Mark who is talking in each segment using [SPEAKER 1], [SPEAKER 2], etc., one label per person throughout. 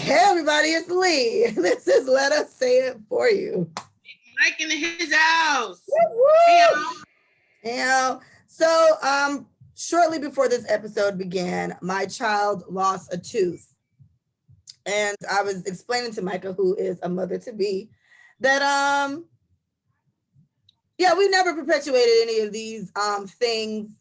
[SPEAKER 1] Hey everybody, it's Lee. This is Let Us Say It For You.
[SPEAKER 2] Mike in his house.
[SPEAKER 1] Woo-woo! So shortly before this episode began, my child lost a tooth. And I was explaining to Micah, who is a mother-to-be, that we never perpetuated any of these things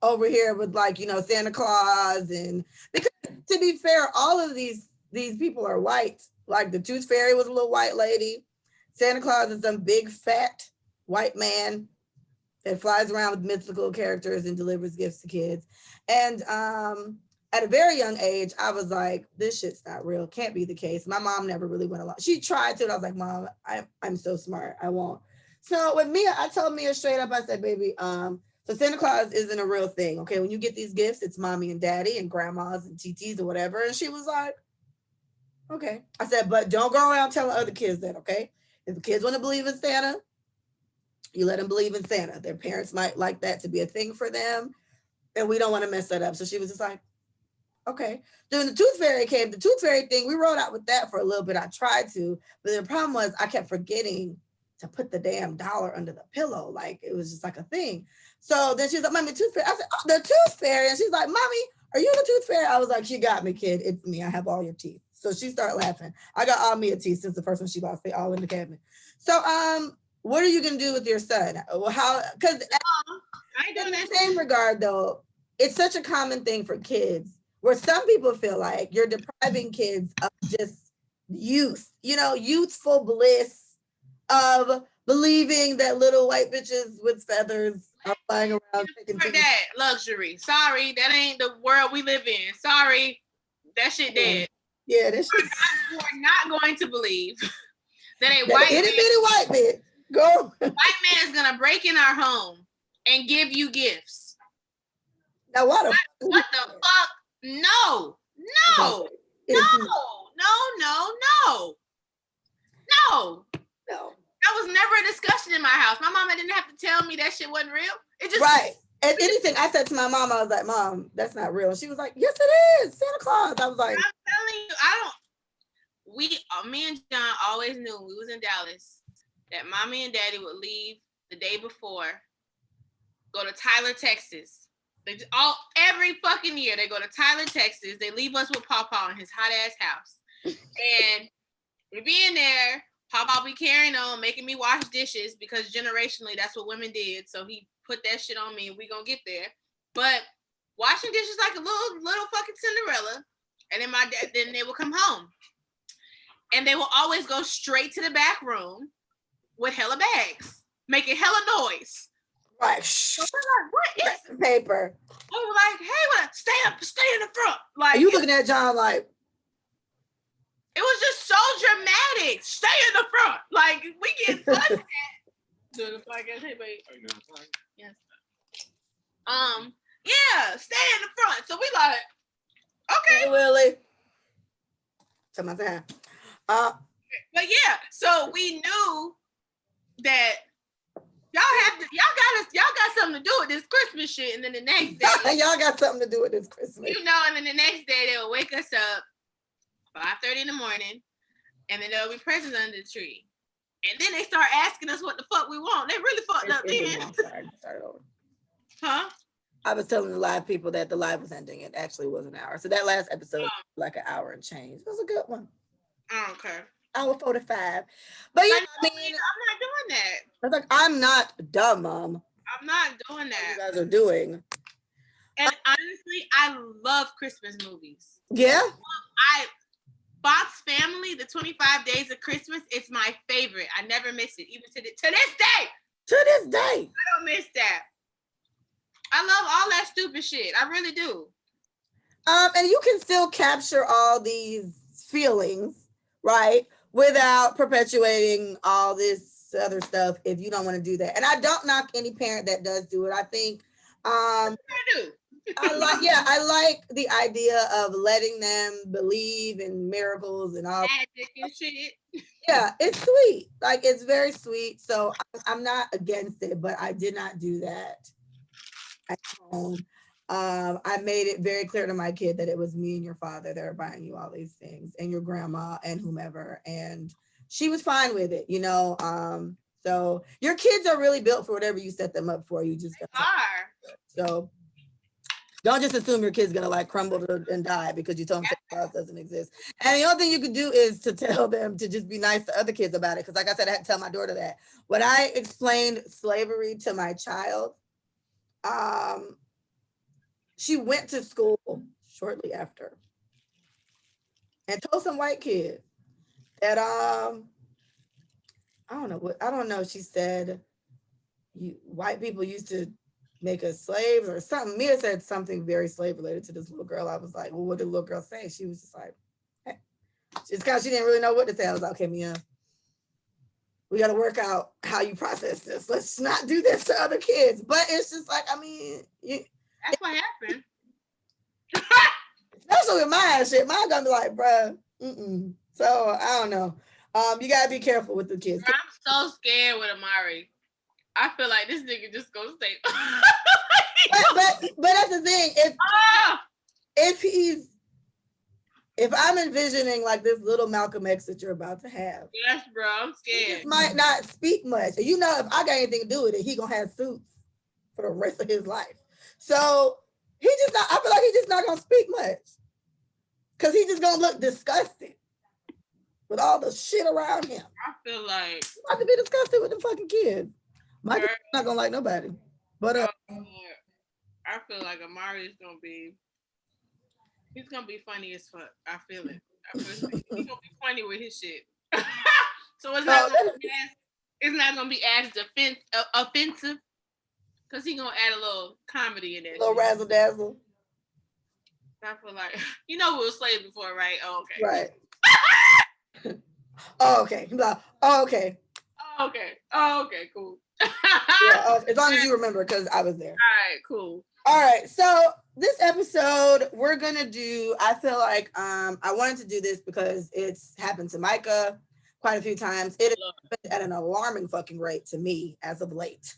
[SPEAKER 1] over here with, like, Santa Claus, and because to be fair, all of these people are white. Like the Tooth Fairy was a little white lady. Santa Claus is some big fat white man that flies around with mythical characters and delivers gifts to kids. And at a very young age, I was like, this shit's not real. Can't be the case. My mom never really went along. She tried to, and I was like, Mom, I'm so smart. I won't. So with Mia, I told Mia straight up, I said, baby, so Santa Claus isn't a real thing. Okay, when you get these gifts, it's mommy and daddy and grandmas and TTs or whatever. And she was like, okay. I said, but don't go around telling other kids that, okay? If the kids want to believe in Santa, you let them believe in Santa. Their parents might like that to be a thing for them, and we don't want to mess that up. So she was just like, okay. Then the Tooth Fairy came. The Tooth Fairy thing, we rolled out with that for a little bit. I tried to, but the problem was I kept forgetting to put the damn dollar under the pillow. Like, it was just like a thing. So then she was like, Mommy, Tooth Fairy. I said, oh, the Tooth Fairy. And she's like, Mommy, are you the Tooth Fairy? I was like, you got me, kid. It's me. I have all your teeth. So she started laughing. I got all Mia teeth since the first one she lost. They all in the cabinet. So what are you gonna do with your son? How? Because in the same regard, though, it's such a common thing for kids where some people feel like you're depriving kids of just youth, youthful bliss of believing that little white bitches with feathers are flying around.
[SPEAKER 2] For that luxury. Sorry, that ain't the world we live in. Sorry, that shit dead.
[SPEAKER 1] Yeah, that shit.
[SPEAKER 2] We're not going to believe that a
[SPEAKER 1] white bitch. Go.
[SPEAKER 2] White man is gonna break in our home and give you gifts.
[SPEAKER 1] Now what the
[SPEAKER 2] fuck? No. That was never a discussion in my house. My mama didn't have to tell me that shit wasn't real. It just
[SPEAKER 1] right. And anything I said to my mom, I was like, Mom, that's not real. She was like, yes, it is. Santa Claus. I was like,
[SPEAKER 2] I'm telling you, me and John always knew when we was in Dallas that mommy and daddy would leave the day before, go to Tyler, Texas. Every fucking year they go to Tyler, Texas. They leave us with Pawpaw in his hot ass house. And we be in there, Pawpaw be carrying on, making me wash dishes because generationally that's what women did. So he put that shit on me and we gonna get there. But washing dishes like a little fucking Cinderella. And then then they will come home. And they will always go straight to the back room with hella bags, making hella noise.
[SPEAKER 1] Right.
[SPEAKER 2] So we're like, what is
[SPEAKER 1] the paper?
[SPEAKER 2] We were like, hey, stay in the front. Like,
[SPEAKER 1] are you looking at John like?
[SPEAKER 2] It was just so dramatic. Stay in the front. Like, we get fussed at. Do the podcast, hey, babe. Are you doing the podcast? Yes. Yeah, stay in the front. So we like, okay.
[SPEAKER 1] Hey, Willie. Something like that.
[SPEAKER 2] But yeah, so we knew that y'all got something to do with this Christmas shit, and then the next day
[SPEAKER 1] y'all got something to do with this Christmas.
[SPEAKER 2] And then the next day they'll wake us up 5:30 in the morning, and then there'll be presents under the tree. And then they start asking us what the fuck we want. They really fucked up then.
[SPEAKER 1] Start over.
[SPEAKER 2] Huh?
[SPEAKER 1] I was telling the live people that the live was ending. It actually was an hour. So that last episode was like an hour and change. It was a good one.
[SPEAKER 2] I don't care.
[SPEAKER 1] Hour 45. But yeah,
[SPEAKER 2] I'm not doing that.
[SPEAKER 1] I was like, I'm not dumb, Mom.
[SPEAKER 2] I'm not doing that.
[SPEAKER 1] What you guys are doing.
[SPEAKER 2] And honestly, I love Christmas movies.
[SPEAKER 1] Yeah?
[SPEAKER 2] Fox Family, the 25 Days of Christmas, it's my favorite. I never miss it, even to this day.
[SPEAKER 1] To this day.
[SPEAKER 2] I don't miss that. I love all that stupid shit. I really do.
[SPEAKER 1] And you can still capture all these feelings, right? Without perpetuating all this other stuff if you don't want to do that. And I don't knock any parent that does do it. I think
[SPEAKER 2] I do.
[SPEAKER 1] I like the idea of letting them believe in miracles and all
[SPEAKER 2] magic and shit.
[SPEAKER 1] Yeah, it's sweet. Like, it's very sweet. So I'm not against it, but I did not do that at home. I made it very clear to my kid that it was me and your father that are buying you all these things, and your grandma and whomever. And she was fine with it, you know. So your kids are really built for whatever you set them up for. You just got so don't just assume your kid's gonna like crumble and die because you told them Santa Claus doesn't exist. And the only thing you could do is to tell them to just be nice to other kids about it. Because like I said, I had to tell my daughter that. When I explained slavery to my child, she went to school shortly after and told some white kid that I don't know. She said white people used to make us slaves or something. Mia said something very slave related to this little girl. I was like, well, what did the little girl say? She was just like, hey. It's because she didn't really know what to say. I was like, okay, Mia, we got to work out how you process this. Let's not do this to other kids. But it's just like, I mean,
[SPEAKER 2] that's what happened.
[SPEAKER 1] Especially with mine, shit. Mine gonna be like, bruh, So I don't know. You gotta be careful with the kids.
[SPEAKER 2] I'm so scared with Amari. I feel like this nigga just gonna stay.
[SPEAKER 1] but that's the thing. If I'm envisioning like this little Malcolm X that you're about to have,
[SPEAKER 2] yes, bro, I'm scared.
[SPEAKER 1] He might not speak much. And you know, if I got anything to do with it, he gonna have suits for the rest of his life. So I feel like he's just not gonna speak much. Cause he's just gonna look disgusted with all the shit around him.
[SPEAKER 2] I feel like
[SPEAKER 1] he's about to be disgusted with the fucking kids. My kid's not gonna like nobody. But
[SPEAKER 2] I feel like Amari is gonna be. He's gonna be funny as fuck. I feel it. He's gonna be funny with his shit. So it's not gonna be as offensive. Cause he's gonna add a little comedy in there.
[SPEAKER 1] A little razzle dazzle.
[SPEAKER 2] I feel like we were slaves before, right? Oh, okay.
[SPEAKER 1] Right. Oh, okay. Like, oh, okay.
[SPEAKER 2] Oh, okay. Oh, okay. Cool.
[SPEAKER 1] Yeah, as long as you remember, because I was there.
[SPEAKER 2] All right. Cool.
[SPEAKER 1] All right. So this episode, we're gonna do. I feel like I wanted to do this because it's happened to Micah quite a few times. It happened at an alarming fucking rate to me as of late.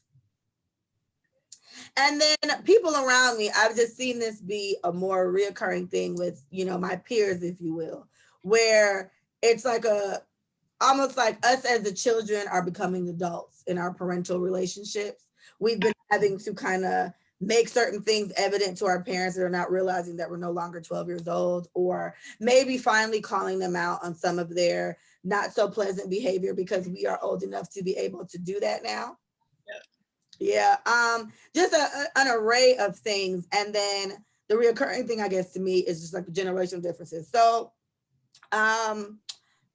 [SPEAKER 1] And then people around me, I've just seen this be a more reoccurring thing with, my peers, if you will, where it's like almost like us as the children are becoming adults in our parental relationships. We've been having to kind of make certain things evident to our parents that are not realizing that we're no longer 12 years old, or maybe finally calling them out on some of their not so pleasant behavior because we are old enough to be able to do that now. Yeah, just an array of things. And then the reoccurring thing, I guess, to me is just like the generational differences. So I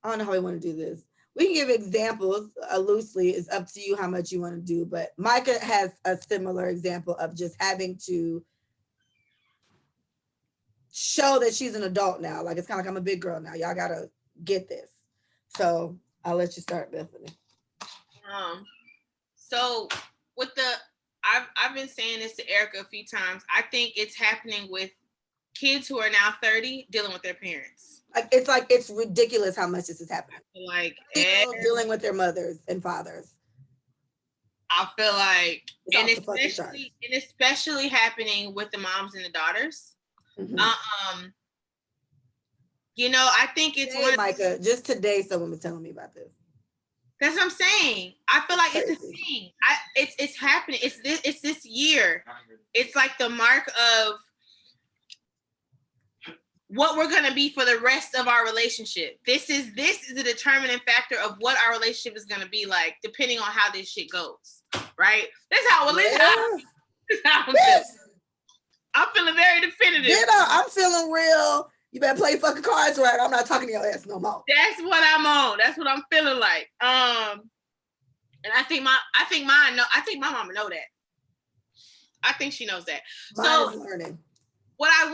[SPEAKER 1] don't know how we want to do this. We can give examples loosely. It's up to you how much you want to do. But Micah has a similar example of just having to show that she's an adult now. Like, it's kind of like, I'm a big girl now. Y'all got to get this. So I'll let you start, Bethany.
[SPEAKER 2] So with I've been saying this to Erica a few times. I think it's happening with kids who are now 30 dealing with their parents.
[SPEAKER 1] It's ridiculous how much this is happening.
[SPEAKER 2] Like
[SPEAKER 1] dealing with their mothers and fathers.
[SPEAKER 2] I feel like, and especially happening with the moms and the daughters.
[SPEAKER 1] Mm-hmm.
[SPEAKER 2] I think it's
[SPEAKER 1] Micah, just today someone was telling me about this.
[SPEAKER 2] That's what I'm saying. I feel like it's a thing. It's happening. It's this year. It's like the mark of what we're gonna be for the rest of our relationship. This is a determining factor of what our relationship is gonna be like, depending on how this shit goes. Right? That's how I'm feeling. I'm feeling very definitive.
[SPEAKER 1] I'm feeling real. You better play fucking cards right. I'm not talking to your ass no more.
[SPEAKER 2] That's what I'm on. That's what I'm feeling like. And I think my mama know that. I think she knows that. Mine is learning. What I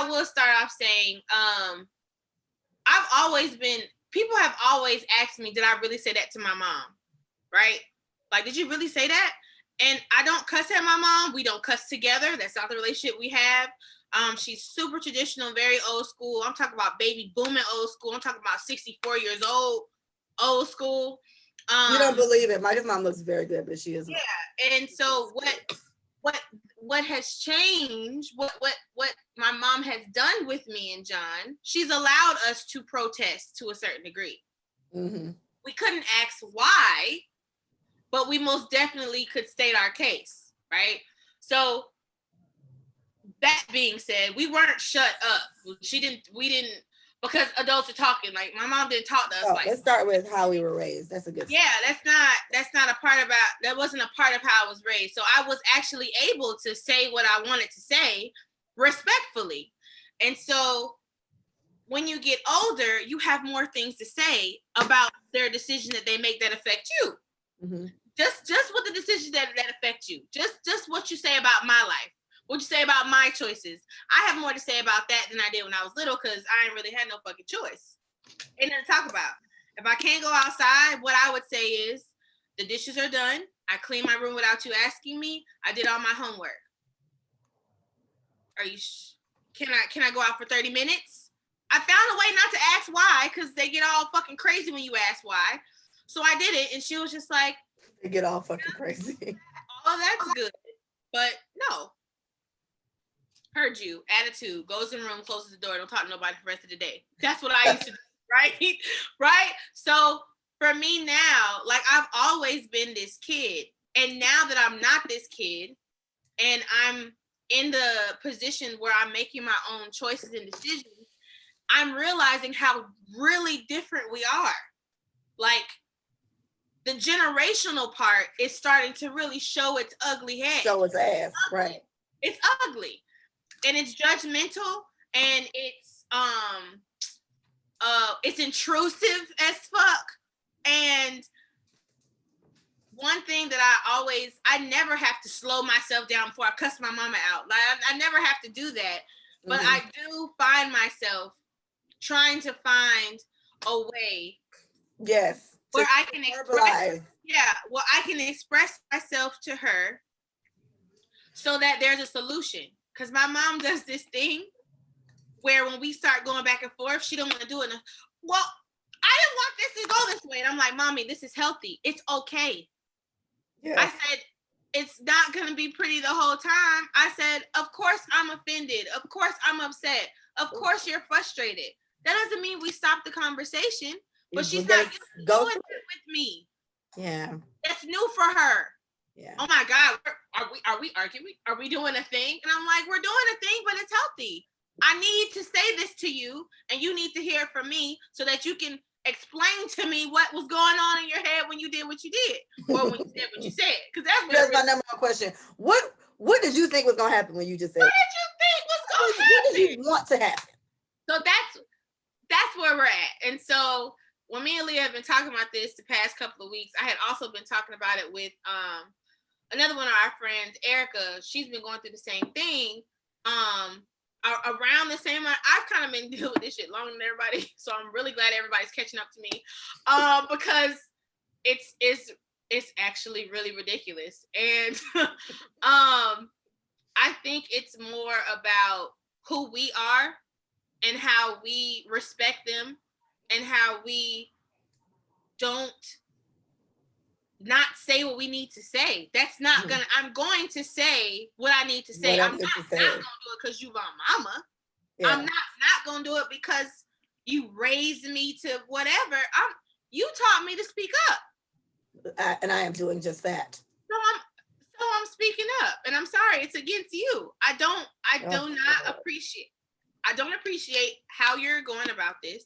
[SPEAKER 2] will start off saying, people have always asked me, did I really say that to my mom? Right? Like, did you really say that? And I don't cuss at my mom. We don't cuss together. That's not the relationship we have. She's super traditional, very old school. I'm talking about baby booming old school. I'm talking about 64 years old school.
[SPEAKER 1] You don't believe it. Micah's mom looks very good, but she isn't.
[SPEAKER 2] Yeah. And so what what has changed, what my mom has done with me and John, she's allowed us to protest to a certain degree.
[SPEAKER 1] Mm-hmm.
[SPEAKER 2] We couldn't ask why, but we most definitely could state our case, right? So that being said, we weren't shut up. We didn't, because adults are talking. Like, my mom didn't talk to us like.
[SPEAKER 1] Let's start with how we were raised. That's a good.
[SPEAKER 2] Yeah, that wasn't a part of how I was raised. So I was actually able to say what I wanted to say respectfully. And so when you get older, you have more things to say about their decision that they make that affect you.
[SPEAKER 1] Mm-hmm.
[SPEAKER 2] Just with the decisions that affect you. Just what you say about my life. What you say about my choices. I have more to say about that than I did when I was little, because I ain't really had no fucking choice. Ain't nothing to talk about. If I can't go outside, what I would say is the dishes are done. I cleaned my room without you asking me. I did all my homework. Can I go out for 30 minutes? I found a way not to ask why, because they get all fucking crazy when you ask why. So I did it, and she was just like,
[SPEAKER 1] they get all fucking crazy.
[SPEAKER 2] Oh, that's good. But no. Heard you. Attitude. Goes in the room, closes the door, don't talk to nobody for the rest of the day. That's what I used to do, right? Right? So for me now, like, I've always been this kid. And now that I'm not this kid, and I'm in the position where I'm making my own choices and decisions, I'm realizing how really different we are. Like, the generational part is starting to really show its ugly head.
[SPEAKER 1] Show its ass, right?
[SPEAKER 2] It's ugly. And it's judgmental, and it's intrusive as fuck. And one thing that I never have to slow myself down before I cuss my mama out. Like, I never have to do that. But I do find myself trying to find a way.
[SPEAKER 1] Yes.
[SPEAKER 2] Where I can express. Yeah. Well, I can express myself to her so that there's a solution. Because my mom does this thing where when we start going back and forth, she don't want to do it. Well, I didn't want this to go this way. And I'm like, Mommy, this is healthy. It's okay. Yeah. I said, it's not going to be pretty the whole time. I said, of course I'm offended. Of course I'm upset. Of course you're frustrated. That doesn't mean we stop the conversation. But she's not doing it with me. Yeah. That's new for her. Yeah. Oh my God, are we arguing? Are we doing a thing? And I'm like, we're doing a thing, but it's healthy. I need to say this to you, and you need to hear it from me so that you can explain to me what was going on in your head when you did what you did, or when you said what you said. Because that's
[SPEAKER 1] my number one question. What did you think was going to happen when you just said?
[SPEAKER 2] What did you think was going to happen?
[SPEAKER 1] What did you want to happen?
[SPEAKER 2] So that's where we're at. And so when me and Leah have been talking about this the past couple of weeks, I had also been talking about it with another one of our friends, Erica. She's been going through the same thing. Around the same time, I've kind of been dealing with this shit longer than everybody, so I'm really glad everybody's catching up to me, because it's actually really ridiculous. And I think it's more about who we are and how we respect them and how we don't not say what we need to say. That's not gonna, I'm going to say what I need to say. I'm not gonna do it because you my mama. Yeah. I'm not gonna do it because you raised me to whatever. You taught me to speak up.
[SPEAKER 1] And I am doing just that.
[SPEAKER 2] So I'm speaking up, and I'm sorry, it's against you. I don't appreciate how you're going about this.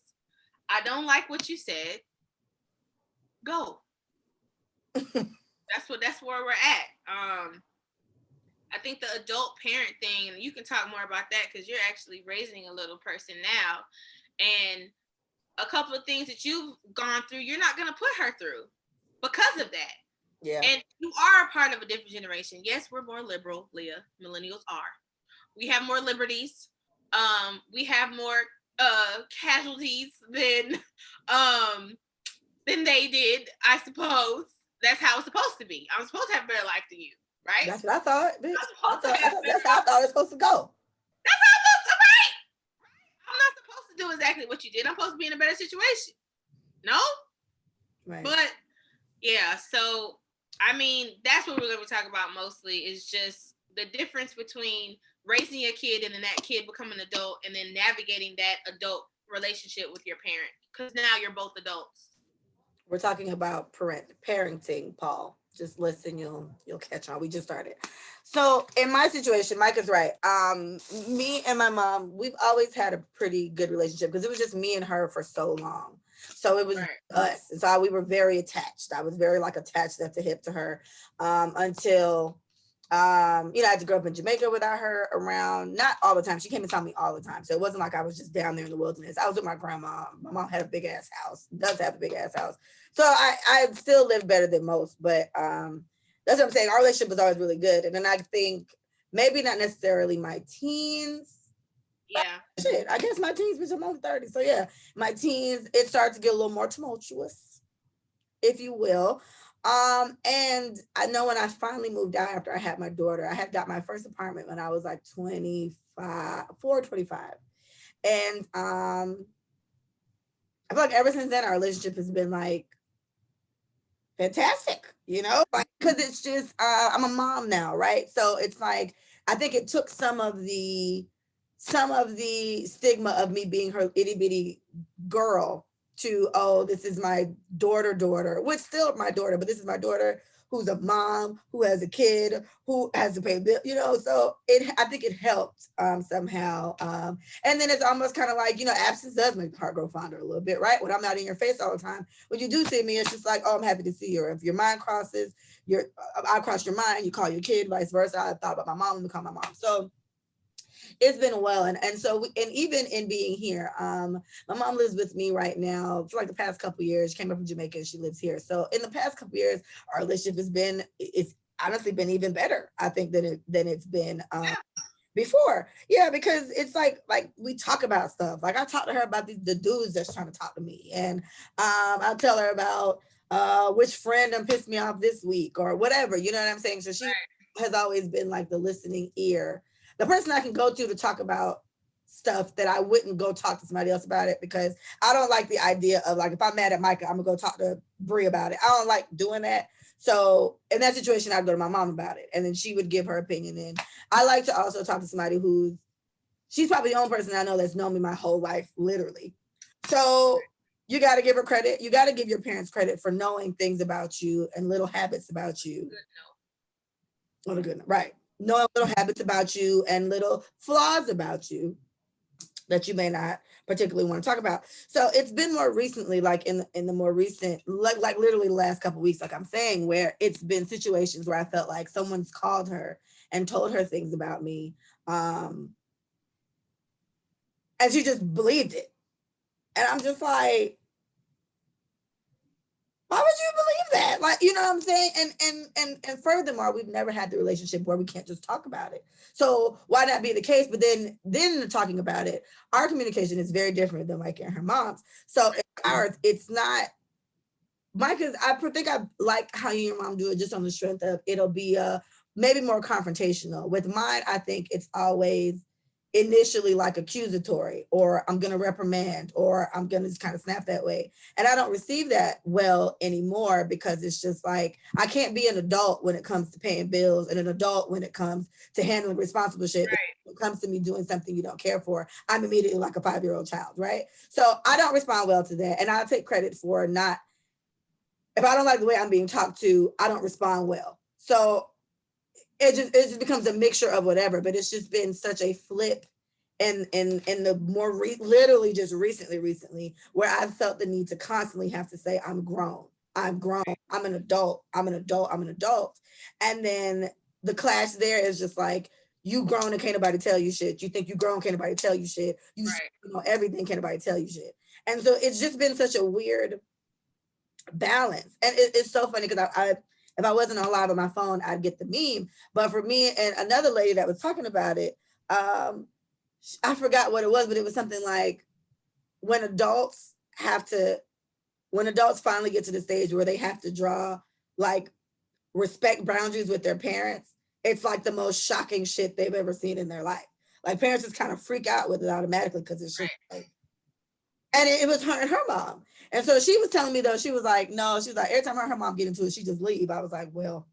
[SPEAKER 2] I don't like what you said. Go. That's where we're at. I think the adult parent thing, and you can talk more about that because you're actually raising a little person now, and a couple of things that you've gone through, you're not going to put her through because of that. Yeah. And you are a part of a different generation. Yes, we're more liberal, Leah. Millennials are. We have more liberties. We have more casualties than they did, I suppose. That's how it's supposed to be. I'm supposed to have a better life than you, right?
[SPEAKER 1] That's what I thought. That's how I thought it was supposed to go.
[SPEAKER 2] That's how it's supposed to be. I'm not supposed to do exactly what you did. I'm supposed to be in a better situation. No? Right. But yeah, so I mean, that's what we're going to be talking about mostly, is just the difference between raising your kid and then that kid becoming an adult and then navigating that adult relationship with your parent, because now you're both adults.
[SPEAKER 1] We're talking about parenting, Paul. Just listen, you'll catch on. We just started. So in my situation, Mike is right. Me and my mom, we've always had a pretty good relationship because it was just me and her for so long. So it was
[SPEAKER 2] Right.
[SPEAKER 1] us. And so we were very attached. I was very like attached at the hip to her until I had to grow up in Jamaica without her around, not all the time. She came and saw me all the time. So it wasn't like I was just down there in the wilderness. I was with my grandma. My mom had a big ass house, does have a big ass house. So I still live better than most, but that's what I'm saying. Our relationship was always really good. And then I think maybe not necessarily my teens.
[SPEAKER 2] Yeah.
[SPEAKER 1] Shit, I guess my teens, because I'm only 30. So yeah, my teens, it started to get a little more tumultuous, if you will. And I know when I finally moved out after I had my daughter, I had got my first apartment when I was like 25. And I feel like ever since then our relationship has been like fantastic, like because it's just I'm a mom now, right? So it's like I think it took some of the stigma of me being her itty bitty girl to, oh, this is my daughter, which still my daughter, but this is my daughter who's a mom, who has a kid, who has to pay bill, so I think it helped somehow. And then it's almost kind of like, absence does make the heart grow fonder a little bit, right? When I'm not in your face all the time, when you do see me, it's just like, oh, I'm happy to see you. Or if your mind crosses, I cross your mind, you call your kid, vice versa. I thought about my mom, and call my mom. So it's been well, and so and even in being here, my mom lives with me right now for like the past couple years. She came up from Jamaica and she lives here. So in the past couple years, our relationship it's honestly been even better, I think, than it's been before. Yeah, because it's like we talk about stuff. Like I talk to her about the dudes that's trying to talk to me, and I'll tell her about which friend done pissed me off this week or whatever. You know what I'm saying? So she has always been like the listening ear, the person I can go to talk about stuff that I wouldn't go talk to somebody else about it, because I don't like the idea of like, if I'm mad at Micah, I'm gonna go talk to Brie about it. I don't like doing that. So in that situation, I'd go to my mom about it, and then she would give her opinion. And I like to also talk to somebody she's probably the only person I know that's known me my whole life, literally. So you got to give her credit. You got to give your parents credit for knowing things about you and little habits about you. On a good note, right? Knowing little habits about you and little flaws about you that you may not particularly want to talk about. So it's been more recently, like in the more recent, like literally the last couple of weeks, like I'm saying, where it's been situations where I felt like someone's called her and told her things about me, and she just believed it. And I'm just like, why would you believe that? Like, you know what I'm saying? And furthermore, we've never had the relationship where we can't just talk about it. So why not be the case? But then talking about it, our communication is very different than Mike and her mom's. So ours, it's not Micah's. I think I like how you and your mom do it, just on the strength of it'll be maybe more confrontational. With mine, I think it's always initially like accusatory, or I'm gonna reprimand, or I'm gonna just kind of snap that way. And I don't receive that well anymore, because it's just like I can't be an adult when it comes to paying bills, and an adult when it comes to handling responsible shit.
[SPEAKER 2] Right.
[SPEAKER 1] When it comes to me doing something you don't care for, I'm immediately like a 5-year-old child, right? So I don't respond well to that, and I'll take credit for not. If I don't like the way I'm being talked to, I don't respond well. So it just becomes a mixture of whatever. But it's just been such a flip in the more literally just recently, where I felt the need to constantly have to say, I'm grown, I'm an adult, and then the clash there is just like, you grown and can't nobody tell you shit. You think you grown, can't nobody tell you shit. You know everything, can't nobody tell you shit. And so it's just been such a weird balance. And it's so funny because I if I wasn't on live on my phone, I'd get the meme. But for me and another lady that was talking about it, I forgot what it was, but it was something like, when adults finally get to the stage where they have to draw like respect boundaries with their parents, it's like the most shocking shit they've ever seen in their life. Like parents just kind of freak out with it automatically, because it's just like, and it was her and her mom. And so she was telling me, though, she was like, no, she was like, every time her and her mom get into it, she just leave. I was like, well,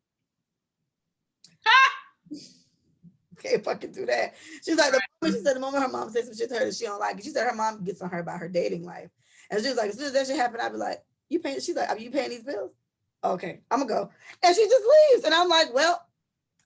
[SPEAKER 1] can't fucking do that. She's like, the moment her mom says some shit to her that she don't like it, she said her mom gets on her about her dating life. And she was like, as soon as that shit happened, I'd be like, you paying? She's like, are you paying these bills? Okay, I'm gonna go. And she just leaves. And I'm like, well,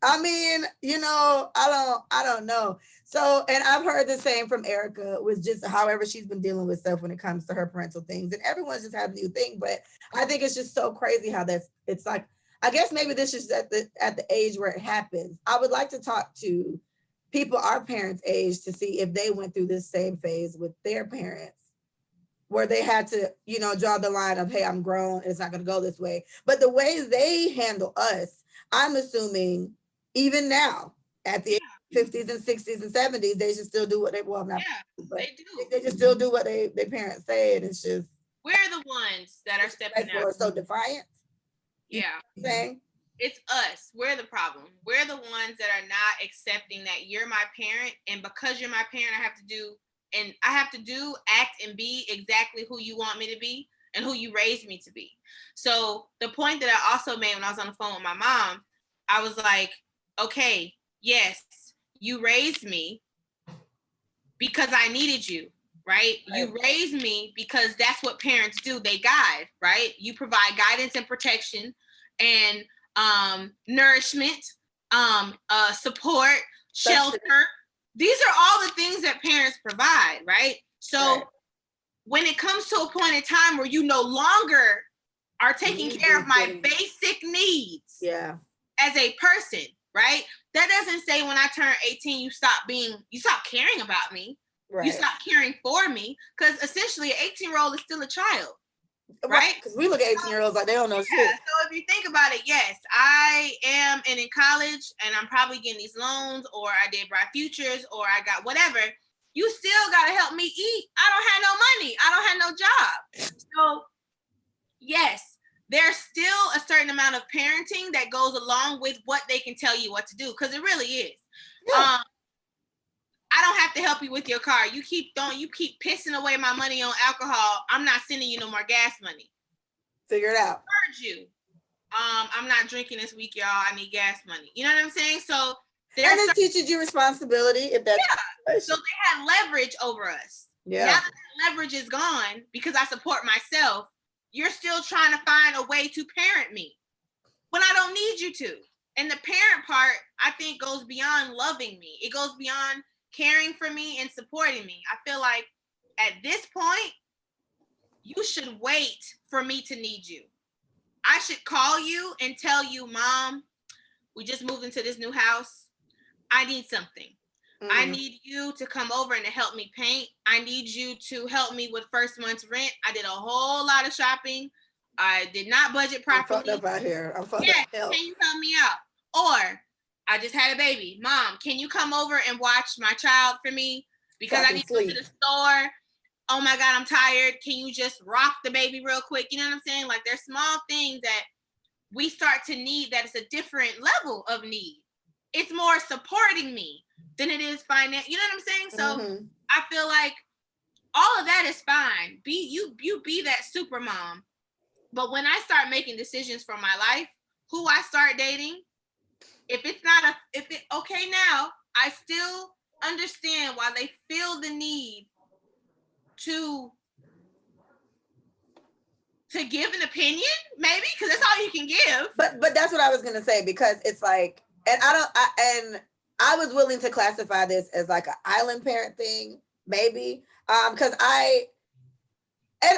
[SPEAKER 1] I mean, I don't know. So, and I've heard the same from Erica with just however she's been dealing with stuff when it comes to her parental things. And everyone's just had a new thing, but I think it's just so crazy how it's like, I guess maybe this is at the age where it happens. I would like to talk to people our parents' age to see if they went through this same phase with their parents, where they had to, draw the line of, hey, I'm grown, it's not going to go this way. But the way they handle us, I'm assuming even now at the 50s and 60s and 70s, they should still do what they
[SPEAKER 2] they do.
[SPEAKER 1] They just still do what their parents say, and it's just
[SPEAKER 2] we're the ones that are stepping out.
[SPEAKER 1] So defiant.
[SPEAKER 2] Yeah.
[SPEAKER 1] Saying
[SPEAKER 2] it's us. We're the problem. We're the ones that are not accepting that you're my parent, and because you're my parent, I have to act and be exactly who you want me to be and who you raised me to be. So the point that I also made when I was on the phone with my mom, I was like, okay, yes, you raised me because I needed you, right? You raised me because that's what parents do. They guide, right? You provide guidance and protection and nourishment, support, shelter. These are all the things that parents provide, right? So when it comes to a point in time where you no longer are taking care of my basic needs as a person, right? That doesn't say when I turn 18, you stop caring about me. Right. You stop caring for me, because essentially an 18-year-old is still a child. Right?
[SPEAKER 1] Because we look at 18-year-olds like they don't know shit.
[SPEAKER 2] So if you think about it, yes, I am in college and I'm probably getting these loans, or I did Bright Futures, or I got whatever. You still got to help me eat. I don't have no money. I don't have no job. So yes, there's still a certain amount of parenting that goes along with what they can tell you what to do, because it really is. Yeah. I don't have to help you with your car. You keep pissing away my money on alcohol. I'm not sending you no more gas money.
[SPEAKER 1] Figure it out.
[SPEAKER 2] I heard you. I'm not drinking this week, y'all. I need gas money. You know what I'm saying? So
[SPEAKER 1] it teaches you responsibility. If that's
[SPEAKER 2] so they had leverage over us. Yeah. Now that leverage is gone because I support myself, you're still trying to find a way to parent me when I don't need you to. And the parent part, I think, goes beyond loving me. It goes beyond caring for me and supporting me. I feel like at this point, you should wait for me to need you. I should call you and tell you, Mom, we just moved into this new house. I need something. I need you to come over and to help me paint. I need you to help me with first month's rent. I did a whole lot of shopping. I did not budget properly.
[SPEAKER 1] I'm fucked up out here. Can
[SPEAKER 2] you help me out? Or I just had a baby. Mom, can you come over and watch my child for me? Because I need to go to the store. Oh my God, I'm tired. Can you just rock the baby real quick? You know what I'm saying? Like, there's small things that we start to need that is a different level of need. It's more supporting me than it is finance. You know what I'm saying? So I feel like all of that is fine. You be that super mom. But when I start making decisions for my life, who I start dating, okay now, I still understand why they feel the need to give an opinion, maybe, because that's all you can give.
[SPEAKER 1] But that's what I was gonna say, because it's like, and I was willing to classify this as like an island parent thing, maybe, because it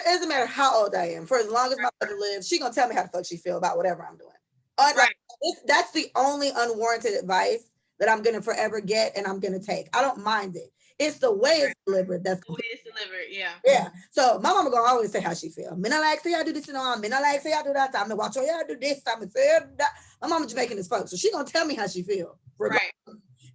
[SPEAKER 1] doesn't matter how old I am, for as long as my mother lives, she gonna tell me how the fuck she feel about whatever I'm doing. That's the only unwarranted advice that I'm gonna forever get and I'm gonna take. I don't mind it. It's the way it's delivered. That's
[SPEAKER 2] the way it's delivered, yeah.
[SPEAKER 1] Yeah. So my mama gonna always say how she feel. Me not like say I do this and all. Me not like say I do that. I'm gonna watch y'all do this. I'm gonna say that. My mama Jamaican as fuck, so she gonna tell me how she feel.
[SPEAKER 2] Right.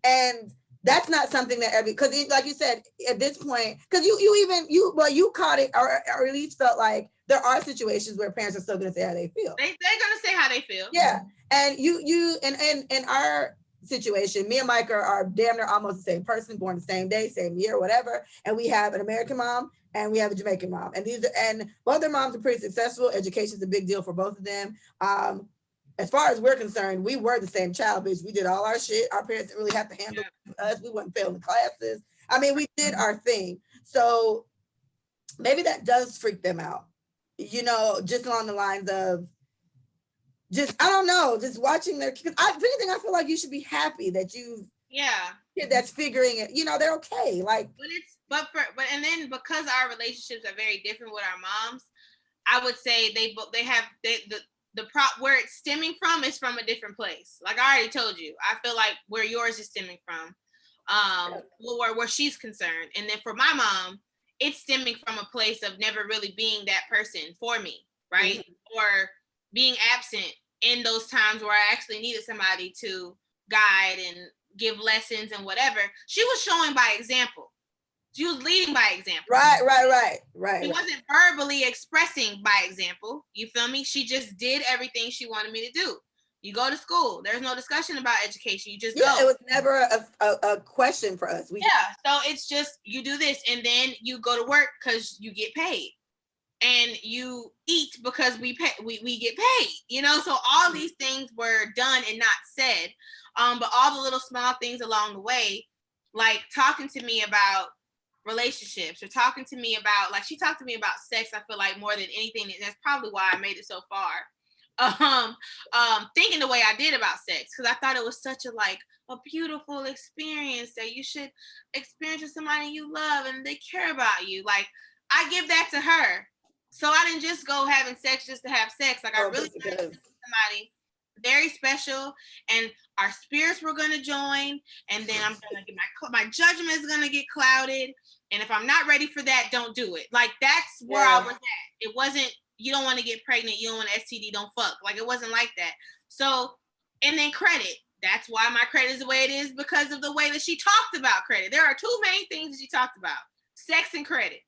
[SPEAKER 1] And that's not something that because like you said at this point, because you caught it or at least felt like there are situations where parents are still gonna say how they feel.
[SPEAKER 2] They're gonna say how they feel.
[SPEAKER 1] Yeah. And you and our situation, me and Mike are damn near almost the same person, born the same day, same year, whatever. And we have an American mom and we have a Jamaican mom. And both their moms are pretty successful. Education is a big deal for both of them. as far as we're concerned, we were the same child, bitch. We did all our shit. Our parents didn't really have to handle us. We wouldn't fail the classes. I mean, we did our thing. So maybe that does freak them out, you know, just along the lines of just, I don't know, just watching their kids. If anything, I feel like you should be happy that you that's figuring it, you know, they're okay. Like,
[SPEAKER 2] but and then because our relationships are very different with our moms, I would say they have the prop where it's stemming from is from a different place. Like I already told you, I feel like where yours is stemming from, where she's concerned, and then for my mom, it's stemming from a place of never really being that person for me, right? Mm-hmm. Or being absent in those times where I actually needed somebody to guide and give lessons and whatever. She was showing by example. She was leading by example.
[SPEAKER 1] Right.
[SPEAKER 2] She wasn't verbally expressing by example. You feel me? She just did everything she wanted me to do. You go to school. There's no discussion about education. You just go.
[SPEAKER 1] It was never a question for us.
[SPEAKER 2] So it's just, you do this and then you go to work because you get paid. And you eat because we get paid, you know? So all these things were done and not said. But all the little small things along the way, like talking to me about relationships or talking to me about, like she talked to me about sex, I feel like more than anything, and that's probably why I made it so far. Thinking the way I did about sex, because I thought it was such a beautiful experience that you should experience with somebody you love and they care about you. Like I give that to her. So I didn't just go having sex just to have sex. Like I really wanted to somebody very special, and our spirits were going to join, and then I'm going to get my judgment is going to get clouded, and if I'm not ready for that, don't do it. Like that's where I was at. It wasn't, you don't want to get pregnant, you don't want an STD, don't fuck. Like it wasn't like that. So, and then credit. That's why my credit is the way it is, because of the way that she talked about credit. There are two main things that she talked about: sex and credit.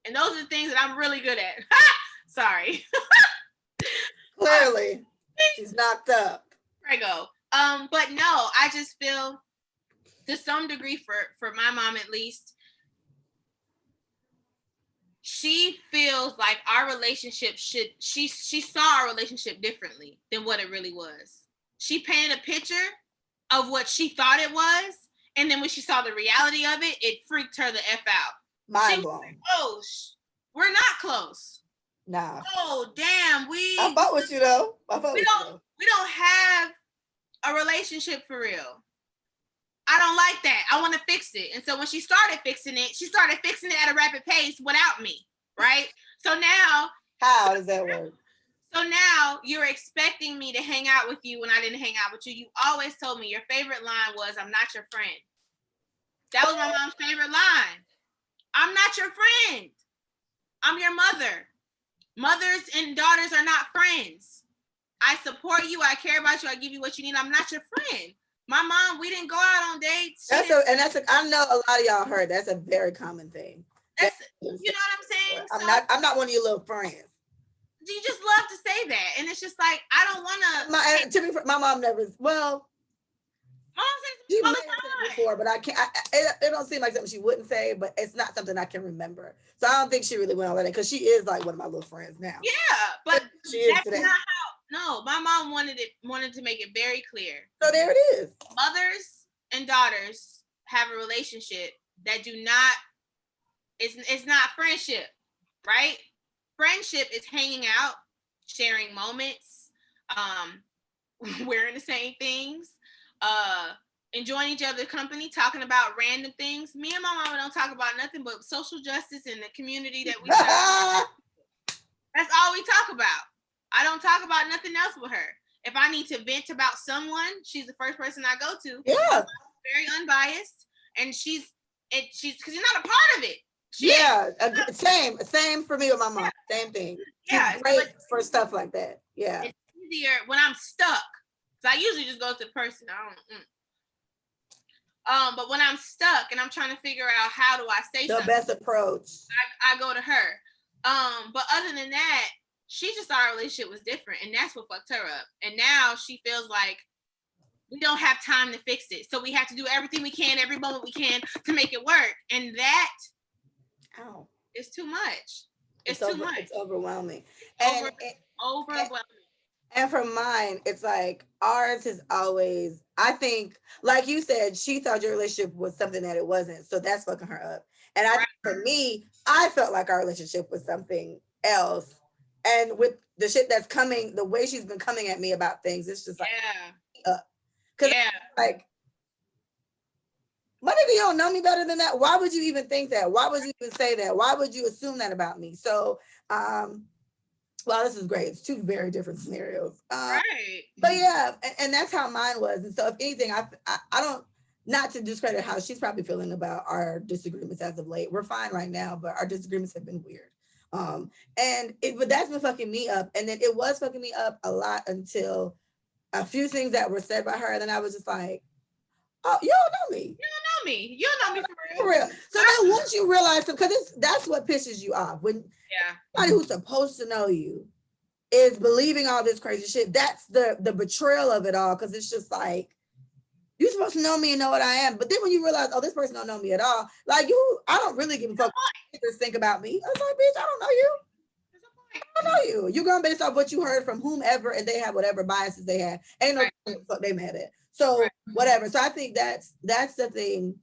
[SPEAKER 2] And those are the things that I'm really good at. Sorry.
[SPEAKER 1] Clearly, she's knocked up.
[SPEAKER 2] There I go. But no, I just feel, to some degree, for my mom at least, she feels like our relationship she saw our relationship differently than what it really was. She painted a picture of what she thought it was, and then when she saw the reality of it, it freaked her the F out.
[SPEAKER 1] Mind blown.
[SPEAKER 2] Like, oh, we're not close.
[SPEAKER 1] Nah.
[SPEAKER 2] Oh, damn.
[SPEAKER 1] I fought with you though.
[SPEAKER 2] We don't have a relationship for real. I don't like that. I want to fix it. And so when she started fixing it at a rapid pace without me, right? So now,
[SPEAKER 1] how does that work?
[SPEAKER 2] So now you're expecting me to hang out with you when I didn't hang out with you. You always told me your favorite line was, "I'm not your friend." That was my mom's favorite line. I'm not your friend. I'm your mother. Mothers and daughters are not friends. I support you. I care about you. I give you what you need. I'm not your friend. My mom, we didn't go out on dates. I
[SPEAKER 1] know a lot of y'all heard that's a very common thing.
[SPEAKER 2] You know what I'm saying?
[SPEAKER 1] I'm not one of your little friends.
[SPEAKER 2] You just love to say that, and it's just like, I don't want
[SPEAKER 1] to. My mom never. Well,
[SPEAKER 2] mom says all the time
[SPEAKER 1] before, but I can't. It don't seem like something she wouldn't say, but it's not something I can remember. So I don't think she really went on that, because she is like one of my little friends now.
[SPEAKER 2] Yeah, but
[SPEAKER 1] she is today.
[SPEAKER 2] Not how. No, my mom wanted to make it very clear.
[SPEAKER 1] So there it is.
[SPEAKER 2] Mothers and daughters have a relationship that do not. It's not friendship, right? Friendship is hanging out, sharing moments, wearing the same things, enjoying each other's company, talking about random things. Me and my mama don't talk about nothing but social justice and the community that we serve. That's all we talk about. I don't talk about nothing else with her. If I need to vent about someone, she's the first person I go to.
[SPEAKER 1] Yeah.
[SPEAKER 2] Very unbiased, and she's because you're not a part of it.
[SPEAKER 1] Same for me with my mom. Same thing. She's great for stuff like that. Yeah.
[SPEAKER 2] It's easier when I'm stuck. So I usually just go to the person. But when I'm stuck and I'm trying to figure out how do I say
[SPEAKER 1] the
[SPEAKER 2] something,
[SPEAKER 1] best approach,
[SPEAKER 2] I go to her. But other than that, she just thought our relationship was different, and that's what fucked her up. And now she feels like we don't have time to fix it, so we have to do everything we can, every moment we can to make it work. And that is too much. It's too much.
[SPEAKER 1] It's overwhelming.
[SPEAKER 2] Overwhelming.
[SPEAKER 1] And for mine, it's like ours has always, I think, like you said, she thought your relationship was something that it wasn't. So that's fucking her up. And I
[SPEAKER 2] Right.
[SPEAKER 1] think for me, I felt like our relationship was something else. And with the shit that's coming, the way she's been coming at me about things, it's just like,
[SPEAKER 2] Yeah.
[SPEAKER 1] because
[SPEAKER 2] Yeah.
[SPEAKER 1] like, my nigga, you don't know me better than that. Why would you even think that? Why would you even say that? Why would you assume that about me? So, well, this is great. It's two very different scenarios.
[SPEAKER 2] Right.
[SPEAKER 1] But yeah, and that's how mine was. And so, if anything, I don't, not to discredit how she's probably feeling about our disagreements as of late. We're fine right now, but our disagreements have been weird. And it, but that's been fucking me up. And then it was fucking me up a lot until a few things that were said by her, and then I was just like, oh, you don't know me.
[SPEAKER 2] You don't know me. You don't know me for
[SPEAKER 1] For
[SPEAKER 2] real.
[SPEAKER 1] real. So then once you realize, because that's what pisses you off when
[SPEAKER 2] Yeah.
[SPEAKER 1] somebody who's supposed to know you is believing all this crazy shit. That's the betrayal of it all. Because it's just like, you're supposed to know me and know what I am. But then when you realize, oh, this person don't know me at all, like you, I don't really give a fuck what others think about me. I was like, bitch, I don't know you. I don't know you. You're going based off what you heard from whomever, and they have whatever biases they have. Ain't no
[SPEAKER 2] Right.
[SPEAKER 1] fuck they mad at. So
[SPEAKER 2] Right.
[SPEAKER 1] whatever. So I think that's the thing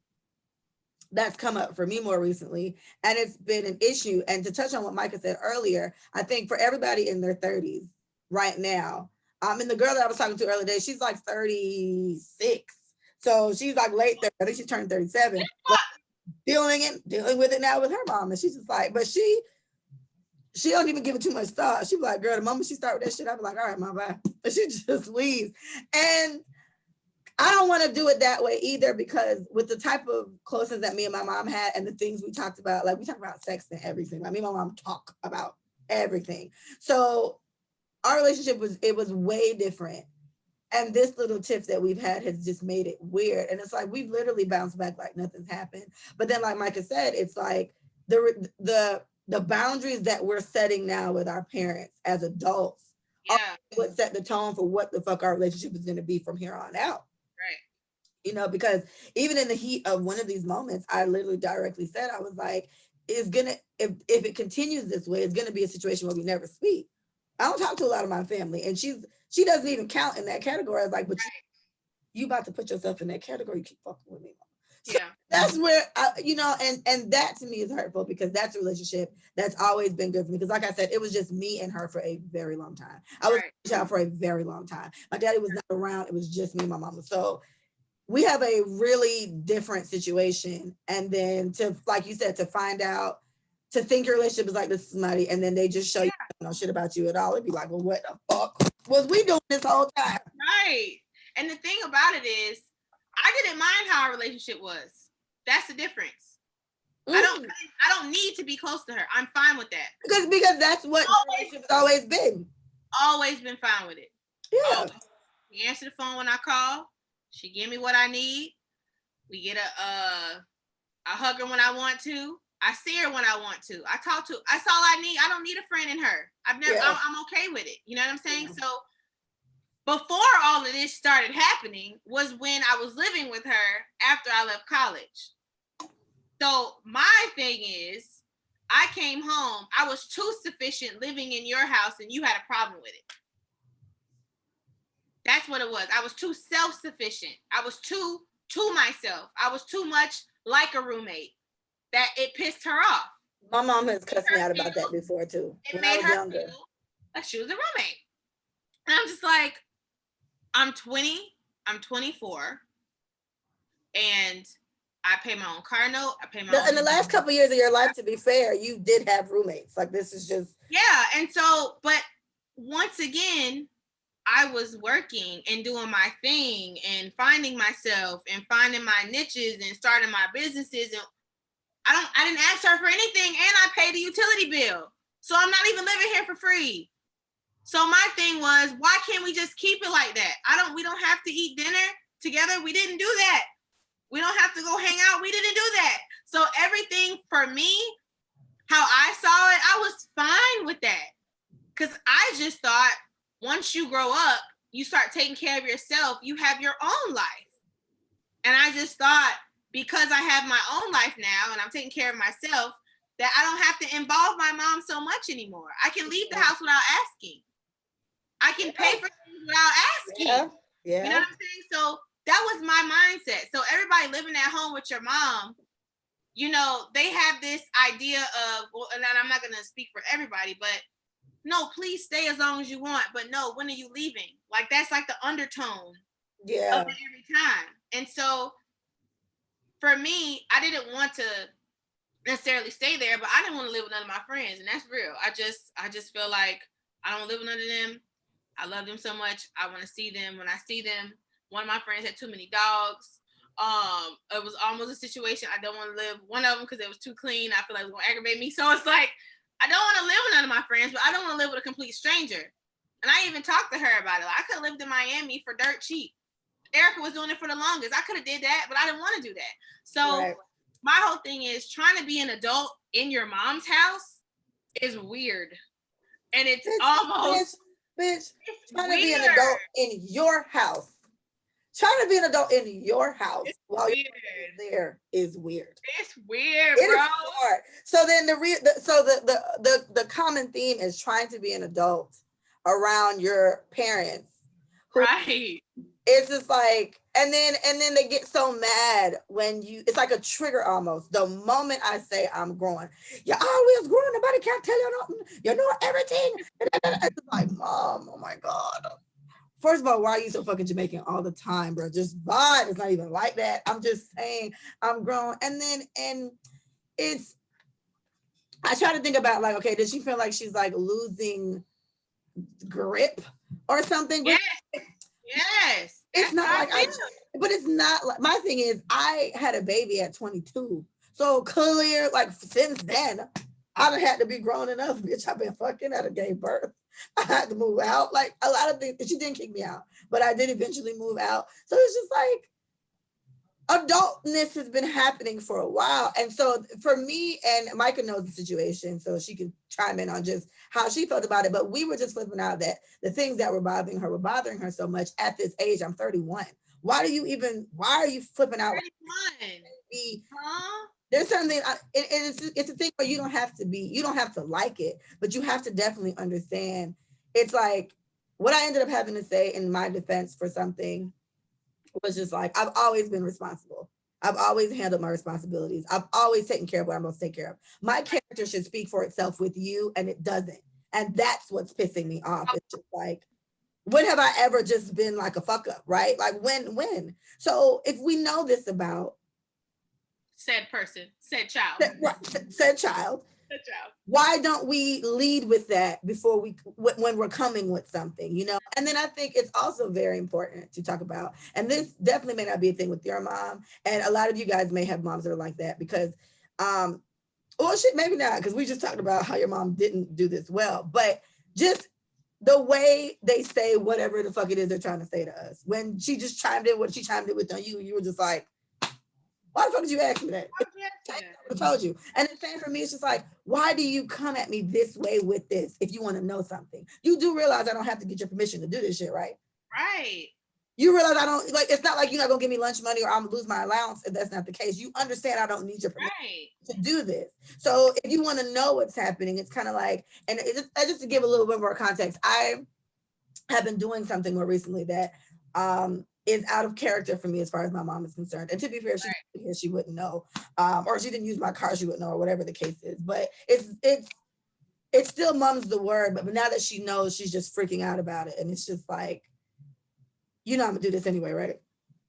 [SPEAKER 1] that's come up for me more recently, and it's been an issue. And to touch on what Micah said earlier, I think for everybody in their 30s right now, and the girl that I was talking to earlier today, she's like 36, so she's like late 30s. I think she's turning 37, but dealing with it now with her mom, and she's just like, but she don't even give it too much thought. She be like, girl, the moment she start with that shit, I be like, all right, my bye, and she just leaves. And I don't want to do it that way either, because with the type of closeness that me and my mom had and the things we talked about, like we talk about sex and everything. Like me and my mom talk about everything. So our relationship was way different. And this little tiff that we've had has just made it weird. And it's like we've literally bounced back like nothing's happened. But then, like Micah said, it's like the boundaries that we're setting now with our parents as adults are
[SPEAKER 2] Yeah.
[SPEAKER 1] what set the tone for what the fuck our relationship is going to be from here on out.
[SPEAKER 2] Right.
[SPEAKER 1] Because even in the heat of one of these moments, I literally directly said, I was like, it's gonna, if it continues this way, it's gonna be a situation where we never speak. I don't talk to a lot of my family, and she doesn't even count in that category. I was like, but you about to put yourself in that category, you keep fucking with me. So
[SPEAKER 2] Yeah.
[SPEAKER 1] that's where and that to me is hurtful, because that's a relationship that's always been good for me. Because like I said, it was just me and her for a very long time. I was a child for a very long time. My daddy was not around. It was just me and my mama. So we have a really different situation. And then to, like you said, to find out, to think your relationship is like this is somebody, and then they just show you no shit about you at all. It'd be like, well, what the fuck was we doing this whole time?
[SPEAKER 2] Right. And the thing about it is, I didn't mind how our relationship was. That's the difference. I don't need to be close to her. I'm fine with that.
[SPEAKER 1] Because that's what relationship's always been.
[SPEAKER 2] Always been fine with it.
[SPEAKER 1] Yeah.
[SPEAKER 2] Always. She answer the phone when I call. She give me what I need. We get I hug her when I want to. I see her when I want to. I talk to. That's all I need. I don't need a friend in her. I'm okay with it. You know what I'm saying?
[SPEAKER 1] Yeah.
[SPEAKER 2] So before all of this started happening was when I was living with her after I left college. So my thing is, I came home. I was too sufficient living in your house, and you had a problem with it. That's what it was. I was too self-sufficient. I was too to myself. I was too much like a roommate that it pissed her off.
[SPEAKER 1] My mom has cussed me out about that before too.
[SPEAKER 2] It made her feel like she was a roommate. And I'm just like, I'm 20, I'm 24, and I pay my own car note. I pay my own.
[SPEAKER 1] In the last couple of years of your life, to be fair, you did have roommates. Like this is just.
[SPEAKER 2] Yeah. And so, but once again, I was working and doing my thing and finding myself and finding my niches and starting my businesses. And I didn't ask her for anything, and I paid the utility bill. So I'm not even living here for free. So my thing was, why can't we just keep it like that? We don't have to eat dinner together. We didn't do that. We don't have to go hang out. We didn't do that. So everything for me, how I saw it, I was fine with that. Because I just thought, once you grow up, you start taking care of yourself, you have your own life. And I just thought, because I have my own life now and I'm taking care of myself, that I don't have to involve my mom so much anymore. I can leave the house without asking. I can pay for things without asking.
[SPEAKER 1] Yeah.
[SPEAKER 2] You know what I'm saying? So that was my mindset. So everybody living at home with your mom, you know, they have this idea of, well, and I'm not going to speak for everybody, but no, please stay as long as you want. But no, when are you leaving? Like, that's like the undertone of it every time. And so for me, I didn't want to necessarily stay there, but I didn't want to live with none of my friends. And that's real. I just feel like I don't live with none of them. I love them so much. I want to see them. When I see them, one of my friends had too many dogs. It was almost a situation I don't want to live one of them because it was too clean. I feel like it was going to aggravate me. So it's like, I don't want to live with none of my friends, but I don't want to live with a complete stranger. And I even talked to her about it. Like, I could have lived in Miami for dirt cheap. Erica was doing it for the longest. I could have did that, but I didn't want to do that. So my whole thing is trying to be an adult in your mom's house is weird. And it's almost...
[SPEAKER 1] Bitch, trying to be an adult in your house. Trying to be an adult in your house while you're there is weird.
[SPEAKER 2] It's weird, bro. Is hard.
[SPEAKER 1] So then the common theme is trying to be an adult around your parents.
[SPEAKER 2] Right.
[SPEAKER 1] It's just like, and then they get so mad when it's like a trigger almost. The moment I say I'm growing, you're always growing, nobody can't tell you nothing. You know everything. It's like, Mom, oh my God. First of all, why are you so fucking Jamaican all the time, bro? Just vibe. It's not even like that. I'm just saying I'm grown. And it's, I try to think about like, okay, does she feel like she's like losing grip or something?
[SPEAKER 2] Yes. Yes.
[SPEAKER 1] It's not like but it's not like, my thing is I had a baby at 22. So clear, like since then, I done had to be grown enough, bitch. I've been fucking at a gave birth. I had to move out. Like a lot of things, she didn't kick me out, but I did eventually move out. So it's just like adultness has been happening for a while. And so for me, and Micah knows the situation, so she can chime in on just how she felt about it. But we were just flipping out that the things that were bothering her so much at this age. I'm 31. Why are you flipping out?
[SPEAKER 2] 31.
[SPEAKER 1] There's something, it's a thing where you don't have to like it, but you have to definitely understand. It's like what I ended up having to say in my defense for something was just like, I've always been responsible. I've always handled my responsibilities. I've always taken care of what I'm supposed to take care of. My character should speak for itself with you, and it doesn't. And that's what's pissing me off. It's just like, when have I ever just been like a fuck up, right? Like when? So if we know this about
[SPEAKER 2] said person, said child,
[SPEAKER 1] said child, why don't we lead with that before when we're coming with something, you know? And then I think it's also very important to talk about, and this definitely may not be a thing with your mom, and a lot of you guys may have moms that are like that because, well, shit, maybe not, because we just talked about how your mom didn't do this well, but just the way they say whatever the fuck it is they're trying to say to us. When she just chimed in what she chimed in with on you, you were just like, why the fuck did you ask me that? I told you. And the same for me, it's just like, why do you come at me this way with this if you want to know something? You do realize I don't have to get your permission to do this shit, right?
[SPEAKER 2] Right.
[SPEAKER 1] You realize I don't, like, it's not like you're not gonna give me lunch money or I'm gonna lose my allowance if that's not the case. You understand I don't need your permission to do this. So if you want to know what's happening, it's kind of like, and just to give a little bit more context, I have been doing something more recently that is out of character for me as far as my mom is concerned. And to be fair, she wouldn't know, or she didn't use my car, she wouldn't know, or whatever the case is. But it's still mum's the word, but now that she knows, she's just freaking out about it. And it's just like, you know, I'm gonna do this anyway, right?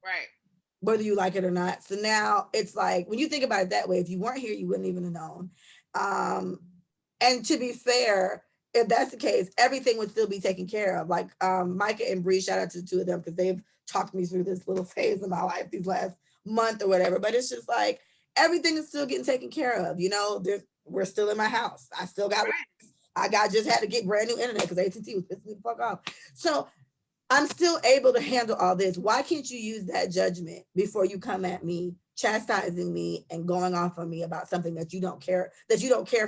[SPEAKER 2] Right.
[SPEAKER 1] Whether you like it or not. So now it's like, when you think about it that way, if you weren't here, you wouldn't even have known. And to be fair, if that's the case, everything would still be taken care of. Like Micah and Bree, shout out to the two of them because they've talked me through this little phase of my life these last month or whatever. But it's just like, everything is still getting taken care of. You know, we're still in my house. I still got, just had to get brand new internet because AT&T was pissing me the fuck off. So I'm still able to handle all this. Why can't you use that judgment before you come at me, chastising me and going off on me about something that you don't care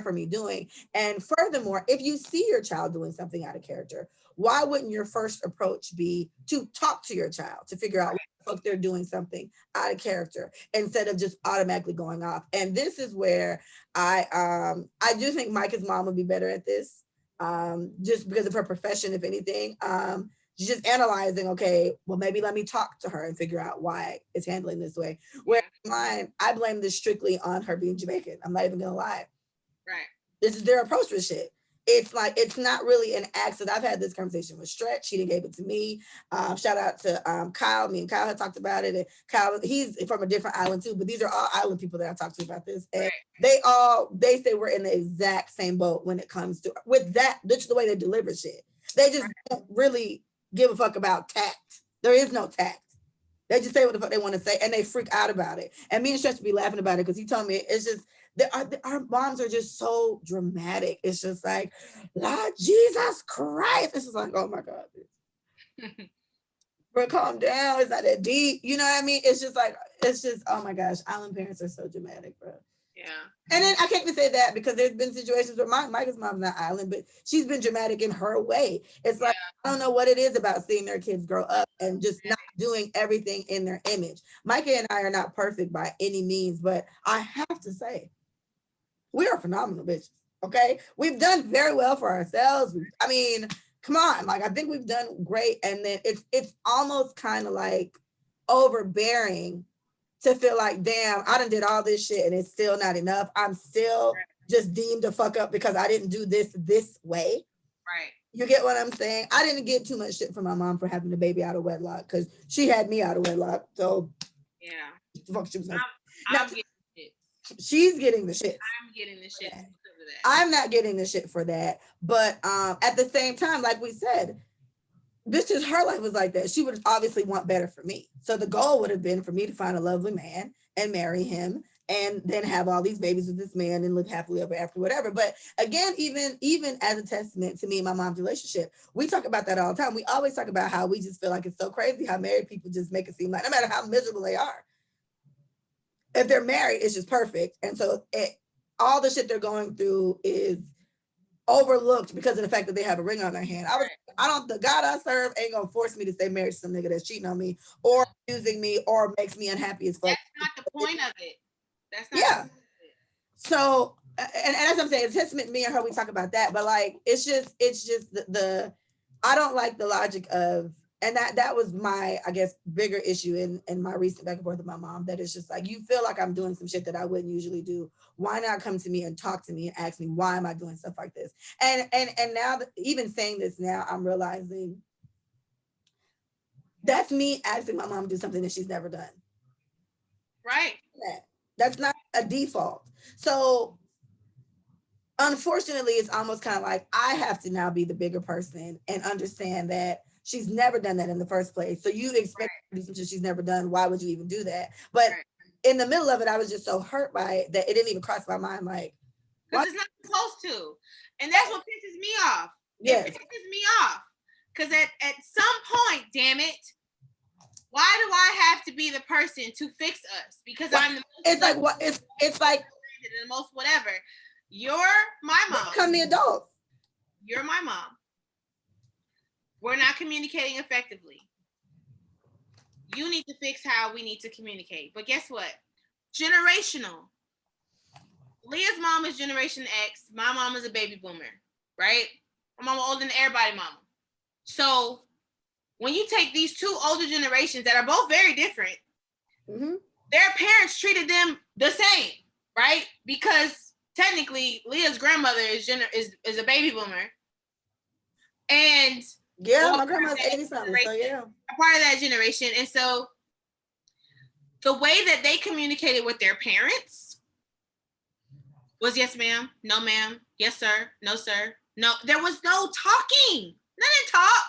[SPEAKER 1] for me doing? And furthermore, if you see your child doing something out of character, why wouldn't your first approach be to talk to your child to figure out what the fuck they're doing something out of character instead of just automatically going off? And this is where I do think Micah's mom would be better at this. just because of her profession, if anything. She's just analyzing, okay, well, maybe let me talk to her and figure out why it's handling this way. Where mine, I blame this strictly on her being Jamaican. I'm not even gonna lie.
[SPEAKER 2] Right.
[SPEAKER 1] This is their approach with shit. It's like, it's not really an accident. I've had this conversation with Stretch. She didn't gave it to me. Shout out to Kyle. Me and Kyle had talked about it. And Kyle, he's from a different island too, but these are all island people that I talked to about this. And they say we're in the exact same boat when it comes to with that. That's the way they deliver shit. They just don't really give a fuck about tact. There is no tact. They just say what the fuck they want to say, and they freak out about it. And me and Stretch be laughing about it because he told me it's just our moms are just so dramatic. It's just like, Lord Jesus Christ. It's just like, oh my God. Bro, calm down. It's not that deep. You know what I mean? It's just like, it's just, oh my gosh, island parents are so dramatic, bro.
[SPEAKER 2] Yeah.
[SPEAKER 1] And then I can't even say that because there's been situations where Micah's mom's not island, but she's been dramatic in her way. It's like, I don't know what it is about seeing their kids grow up and just not doing everything in their image. Micah and I are not perfect by any means, but I have to say, we are phenomenal bitches. Okay. We've done very well for ourselves. I mean, come on. Like, I think we've done great. And then it's almost kind of like overbearing to feel like, damn, I done did all this shit and it's still not enough. I'm still just deemed a fuck up because I didn't do this way.
[SPEAKER 2] Right.
[SPEAKER 1] You get what I'm saying? I didn't get too much shit from my mom for having a baby out of wedlock because she had me out of wedlock. So
[SPEAKER 2] yeah,
[SPEAKER 1] fuck, she was like,
[SPEAKER 2] I'm getting shit.
[SPEAKER 1] She's getting the shit.
[SPEAKER 2] I'm getting the shit.
[SPEAKER 1] I'm not getting the shit for that. But at the same time, like we said, this is her life was like that. She would obviously want better for me. So the goal would have been for me to find a lovely man and marry him and then have all these babies with this man and live happily ever after, whatever. But again, even as a testament to me and my mom's relationship, we talk about that all the time. We always talk about how we just feel like it's so crazy how married people just make it seem like no matter how miserable they are, if they're married, it's just perfect. And so all the shit they're going through is overlooked because of the fact that they have a ring on their hand. The God I serve ain't gonna force me to stay married to some nigga that's cheating on me or using me or makes me unhappy as fuck.
[SPEAKER 2] That's not the point of it. That's not
[SPEAKER 1] yeah. So and as I'm saying, it's testament me and her, we talk about that, but like it's just the I don't like the logic of, and that was my, I guess, bigger issue in my recent back and forth with my mom, that it's just like, you feel like I'm doing some shit that I wouldn't usually do. Why not come to me and talk to me and ask me, why am I doing stuff like this? And now, even saying this now, I'm realizing that's me asking my mom to do something that she's never done.
[SPEAKER 2] Right.
[SPEAKER 1] That's not a default. So unfortunately, it's almost kind of like I have to now be the bigger person and understand that she's never done that in the first place. So you expect her to do something she's never done. Why would you even do that? But in the middle of it, I was just so hurt by it that it didn't even cross my mind. Like,
[SPEAKER 2] because it's not supposed to. And that's what pisses me off. It pisses me off. Because at some point, damn it, why do I have to be the person to fix us? Because I'm the most.
[SPEAKER 1] It's like what? It's like
[SPEAKER 2] the most whatever. You're my mom.
[SPEAKER 1] Become the adult.
[SPEAKER 2] You're my mom. We're not communicating effectively. You need to fix how we need to communicate. But guess what? Generational. Leah's mom is Generation X. My mom is a baby boomer, right? My mom older than everybody, mama. So when you take these two older generations that are both very different, their parents treated them the same, right? Because technically, Leah's grandmother is a baby boomer, and
[SPEAKER 1] my grandma's 80-something, so yeah,
[SPEAKER 2] a part of that generation. And so the way that they communicated with their parents was yes, ma'am, no, ma'am, yes, sir, no, sir, no. There was no talking. They didn't talk.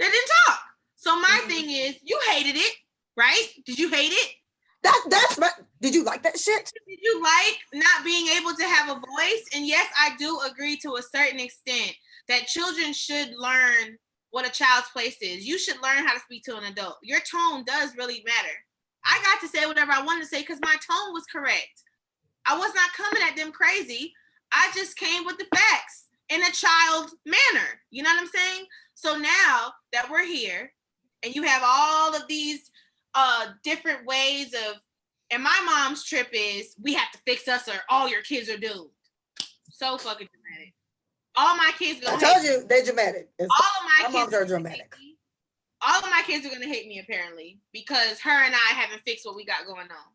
[SPEAKER 2] They didn't talk. So my thing is, you hated it, right? Did you hate it?
[SPEAKER 1] That's right. Did you like that shit?
[SPEAKER 2] Did you like not being able to have a voice? And yes, I do agree to a certain extent that children should learn what a child's place is. You should learn how to speak to an adult. Your tone does really matter. I got to say whatever I wanted to say because my tone was correct. I was not coming at them crazy. I just came with the facts in a child manner. You know what I'm saying? So now that we're here and you have all of these different ways of, and my mom's trip is, we have to fix us or all your kids are doomed. So fucking dramatic. all my kids
[SPEAKER 1] I told you they're dramatic.
[SPEAKER 2] All of my
[SPEAKER 1] moms are dramatic.
[SPEAKER 2] All of my kids are gonna hate me apparently because her and I haven't fixed what we got going on.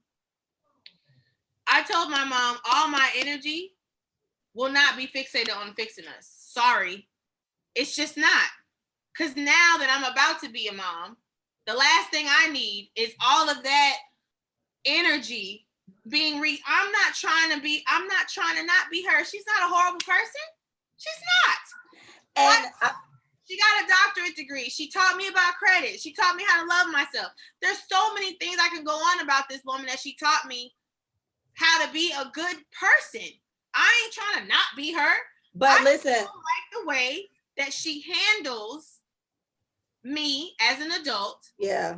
[SPEAKER 2] I told my mom all my energy will not be fixated on fixing us. Sorry, it's just not. Because now that I'm about to be a mom, the last thing I need is all of that energy being I'm not trying to not be her. She's not a horrible person. She's not. And she got a doctorate degree. She taught me about credit. She taught me how to love myself. There's so many things I can go on about this woman that she taught me how to be a good person. I ain't trying to not be her.
[SPEAKER 1] But listen,
[SPEAKER 2] I don't like the way that she handles me as an adult.
[SPEAKER 1] Yeah.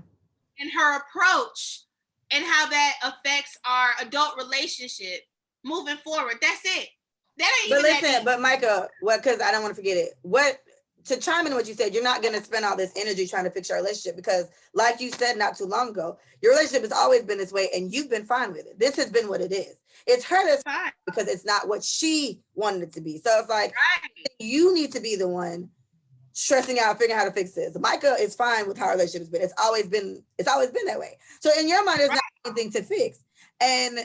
[SPEAKER 2] And her approach and how that affects our adult relationship moving forward. That's it. That ain't
[SPEAKER 1] but
[SPEAKER 2] even
[SPEAKER 1] listen,
[SPEAKER 2] that
[SPEAKER 1] but Micah, because I don't want to forget it. To chime in what you said, you're not going to spend all this energy trying to fix your relationship because, like you said not too long ago, your relationship has always been this way and you've been fine with it. This has been what it is. It's her that's fine because it's not what she wanted it to be. So it's like, you need to be the one stressing out, figuring out how to fix this. Micah is fine with how our relationship has been. It's always been that way. So in your mind, there's not anything to fix. And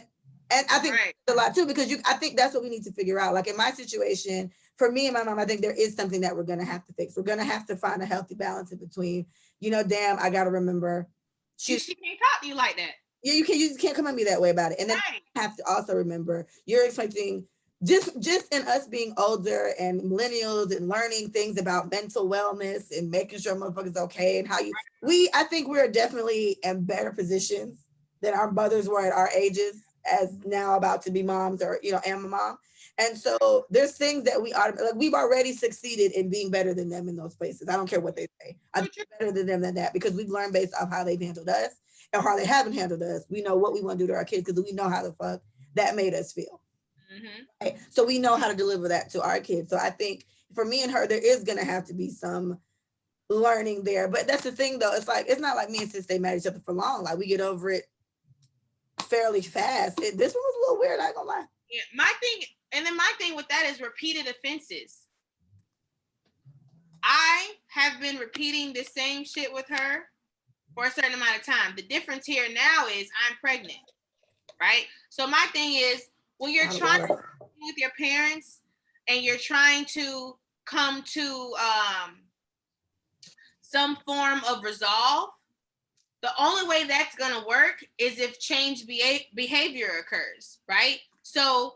[SPEAKER 1] I think a lot too, because I think that's what we need to figure out. Like in my situation, for me and my mom, I think there is something that we're going to have to fix. We're going to have to find a healthy balance in between, damn, I got to remember.
[SPEAKER 2] She can't talk to you like that.
[SPEAKER 1] Yeah, you just can't come at me that way about it. And then I have to also remember you're expecting just in us being older and millennials and learning things about mental wellness and making sure motherfuckers okay and how I think we're definitely in better positions than our mothers were at our ages as now about to be moms or, am a mom. And so there's things that we've already succeeded in being better than them in those places. I don't care what they say. I'm better than them than that because we've learned based off how they've handled us and how they haven't handled us. We know what we want to do to our kids because we know how the fuck that made us feel. Mm-hmm. Right? So we know how to deliver that to our kids. So I think for me and her, there is going to have to be some learning there. But that's the thing though. It's not like me and sis stay mad at each other for long. Like we get over it fairly fast. This one was a little weird, I ain't gonna lie.
[SPEAKER 2] Yeah, my thing with that is repeated offenses. I have been repeating the same shit with her for a certain amount of time. The difference here now is I'm pregnant, right? So my thing is when you're trying to with your parents and you're trying to come to some form of resolve, the only way that's going to work is if change behavior occurs, right? So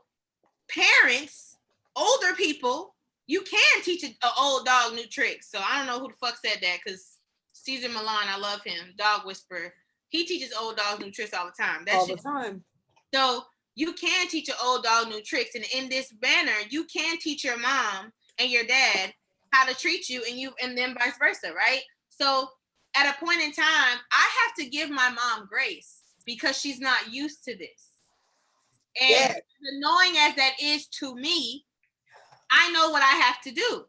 [SPEAKER 2] parents, older people, you can teach an old dog new tricks. So I don't know who the fuck said that because Cesar Milan, I love him, dog whisperer. He teaches old dogs new tricks all the time.
[SPEAKER 1] All the time.
[SPEAKER 2] So you can teach an old dog new tricks. And in this manner, you can teach your mom and your dad how to treat you and then vice versa, right? So at a point in time, I have to give my mom grace because she's not used to this. And as annoying as that is to me, I know what I have to do.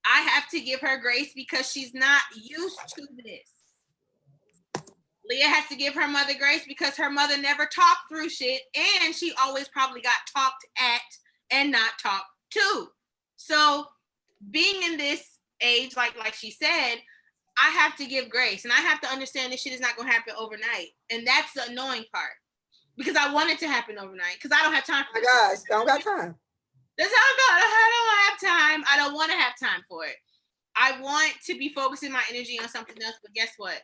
[SPEAKER 2] I have to give her grace because she's not used to this. Leah has to give her mother grace because her mother never talked through shit and she always probably got talked at and not talked to. So being in this age, like she said, I have to give grace and I have to understand this shit is not going to happen overnight. And that's the annoying part because I want it to happen overnight because I don't have time for it.
[SPEAKER 1] Oh my gosh, I don't got time.
[SPEAKER 2] That's how I don't have time. I don't want to have time for it. I want to be focusing my energy on something else, but guess what?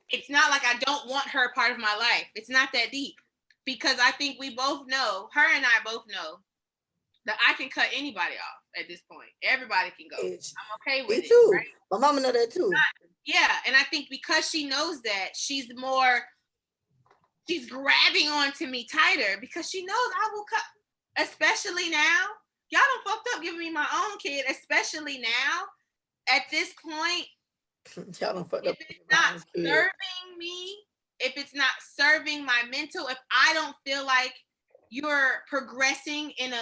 [SPEAKER 2] It's not like I don't want her a part of my life. It's not that deep because I think we both know, her and I both know that I can cut anybody off at this point. Everybody can go. I'm okay with it. Me too. Right?
[SPEAKER 1] My mama know that too.
[SPEAKER 2] Yeah, and I think because she knows that, she's grabbing onto me tighter because she knows I will cut, especially now. Y'all done fucked up giving me my own kid, especially now. At this point,
[SPEAKER 1] y'all done fucked up.
[SPEAKER 2] If it's not serving me, if it's not serving my mental, if I don't feel like you're progressing in a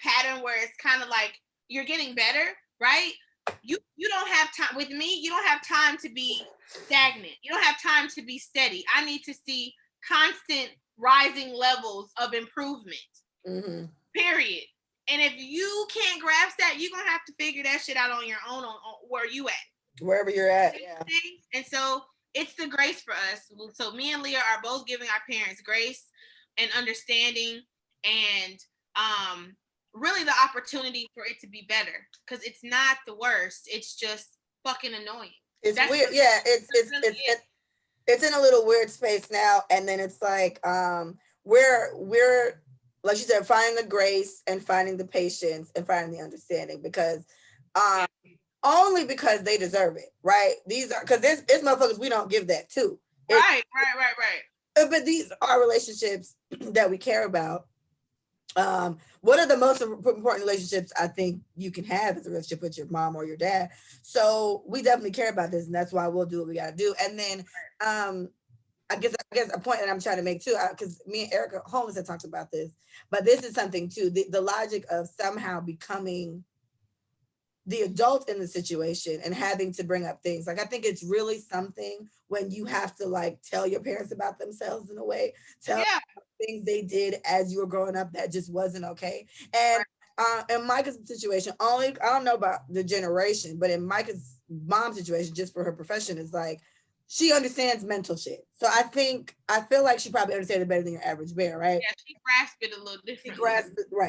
[SPEAKER 2] pattern where it's kind of like you're getting better, right? You don't have time with me. You don't have time to be stagnant. You don't have time to be steady. I need to see constant rising levels of improvement. Mm-hmm. Period. And if you can't grasp that, you're gonna have to figure that shit out on your own on where you at.
[SPEAKER 1] Wherever you're at, yeah.
[SPEAKER 2] And so it's the grace for us. So me and Leah are both giving our parents grace and understanding and really the opportunity for it to be better. Because it's not the worst. It's just fucking annoying.
[SPEAKER 1] It's weird. Yeah, it's in a little weird space now. And then it's like we're like you said, finding the grace and finding the patience and finding the understanding because only because they deserve it, right? These are because there's motherfuckers we don't give that to.
[SPEAKER 2] Right.
[SPEAKER 1] But these are relationships that we care about. What are the most important relationships I think you can have is a relationship with your mom or your dad. So we definitely care about this, and that's why we'll do what we gotta do. And then I guess a point that I'm trying to make too, because me and Erica Holmes had talked about this, but this is something too, the logic of somehow becoming the adult in the situation and having to bring up things. Like, I think it's really something when you have to like tell your parents about themselves in a way, tell things they did as you were growing up that just wasn't okay. And in Micah's situation, I don't know about the generation, but in Micah's mom's situation, just for her profession, is like, she understands mental shit. So I feel like she probably understands it better than your average bear, right?
[SPEAKER 2] Yeah, she grasped it a little differently.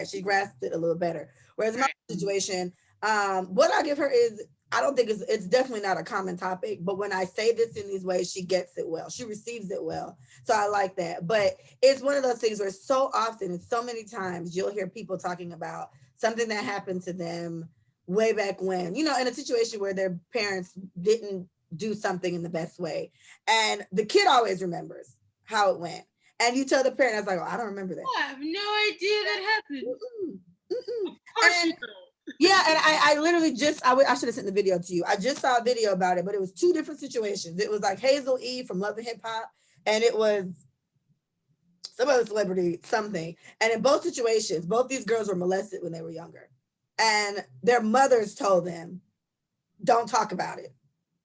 [SPEAKER 1] She grasped it a little better. Whereas in my situation, what I give her is, I don't think it's definitely not a common topic, but when I say this in these ways, she gets it well. She receives it well. So I like that. But it's one of those things where so often and so many times you'll hear people talking about something that happened to them way back when, in a situation where their parents didn't do something in the best way. And the kid always remembers how it went. And you tell the parent, I was like, oh, I don't remember that.
[SPEAKER 2] I have no idea that happened.
[SPEAKER 1] Of course you don't. Yeah, and I literally I should have sent the video to you. I just saw a video about it, but it was two different situations. It was like Hazel E from Love and Hip Hop, and it was some other celebrity, something. And in both situations, both these girls were molested when they were younger. And their mothers told them, don't talk about it.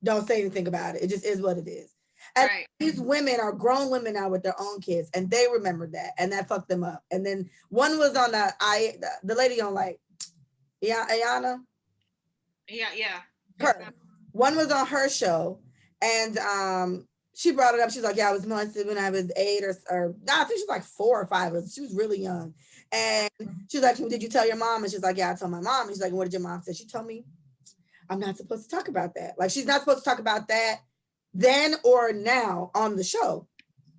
[SPEAKER 1] Don't say anything about it. It just is what it is. And these women are grown women now with their own kids, and they remembered that, and that fucked them up. And then one was on the lady on like, Ayana.
[SPEAKER 2] Yeah.
[SPEAKER 1] Her. One was on her show, and she brought it up. She's like, yeah, I was molested when I was 8 or I think she was like 4 or 5. She was really young. And she's like, did you tell your mom? And she's like, yeah, I told my mom. And she's like, what did your mom say? She told me I'm not supposed to talk about that. Like, she's not supposed to talk about that then or now on the show.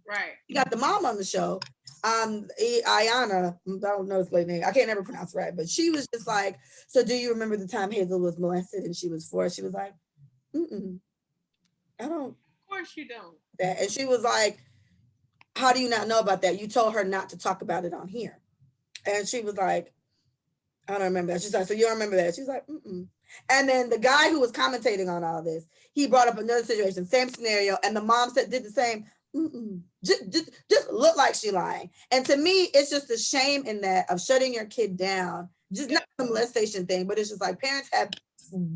[SPEAKER 2] Right.
[SPEAKER 1] You got the mom on the show. Ayana, I don't know his late name. I can't never pronounce it right, but she was just like, so do you remember the time Hazel was molested and she was 4? She was like, I don't.
[SPEAKER 2] Of course you don't.
[SPEAKER 1] That. And she was like, how do you not know about that? You told her not to talk about it on here. And she was like, I don't remember that. She's like, so you don't remember that? She's like, And then the guy who was commentating on all this, he brought up another situation, same scenario, and the mom did the same. Just look like she lying. And to me, it's just a shame in that of shutting your kid down. Just not a molestation thing, but it's just like parents have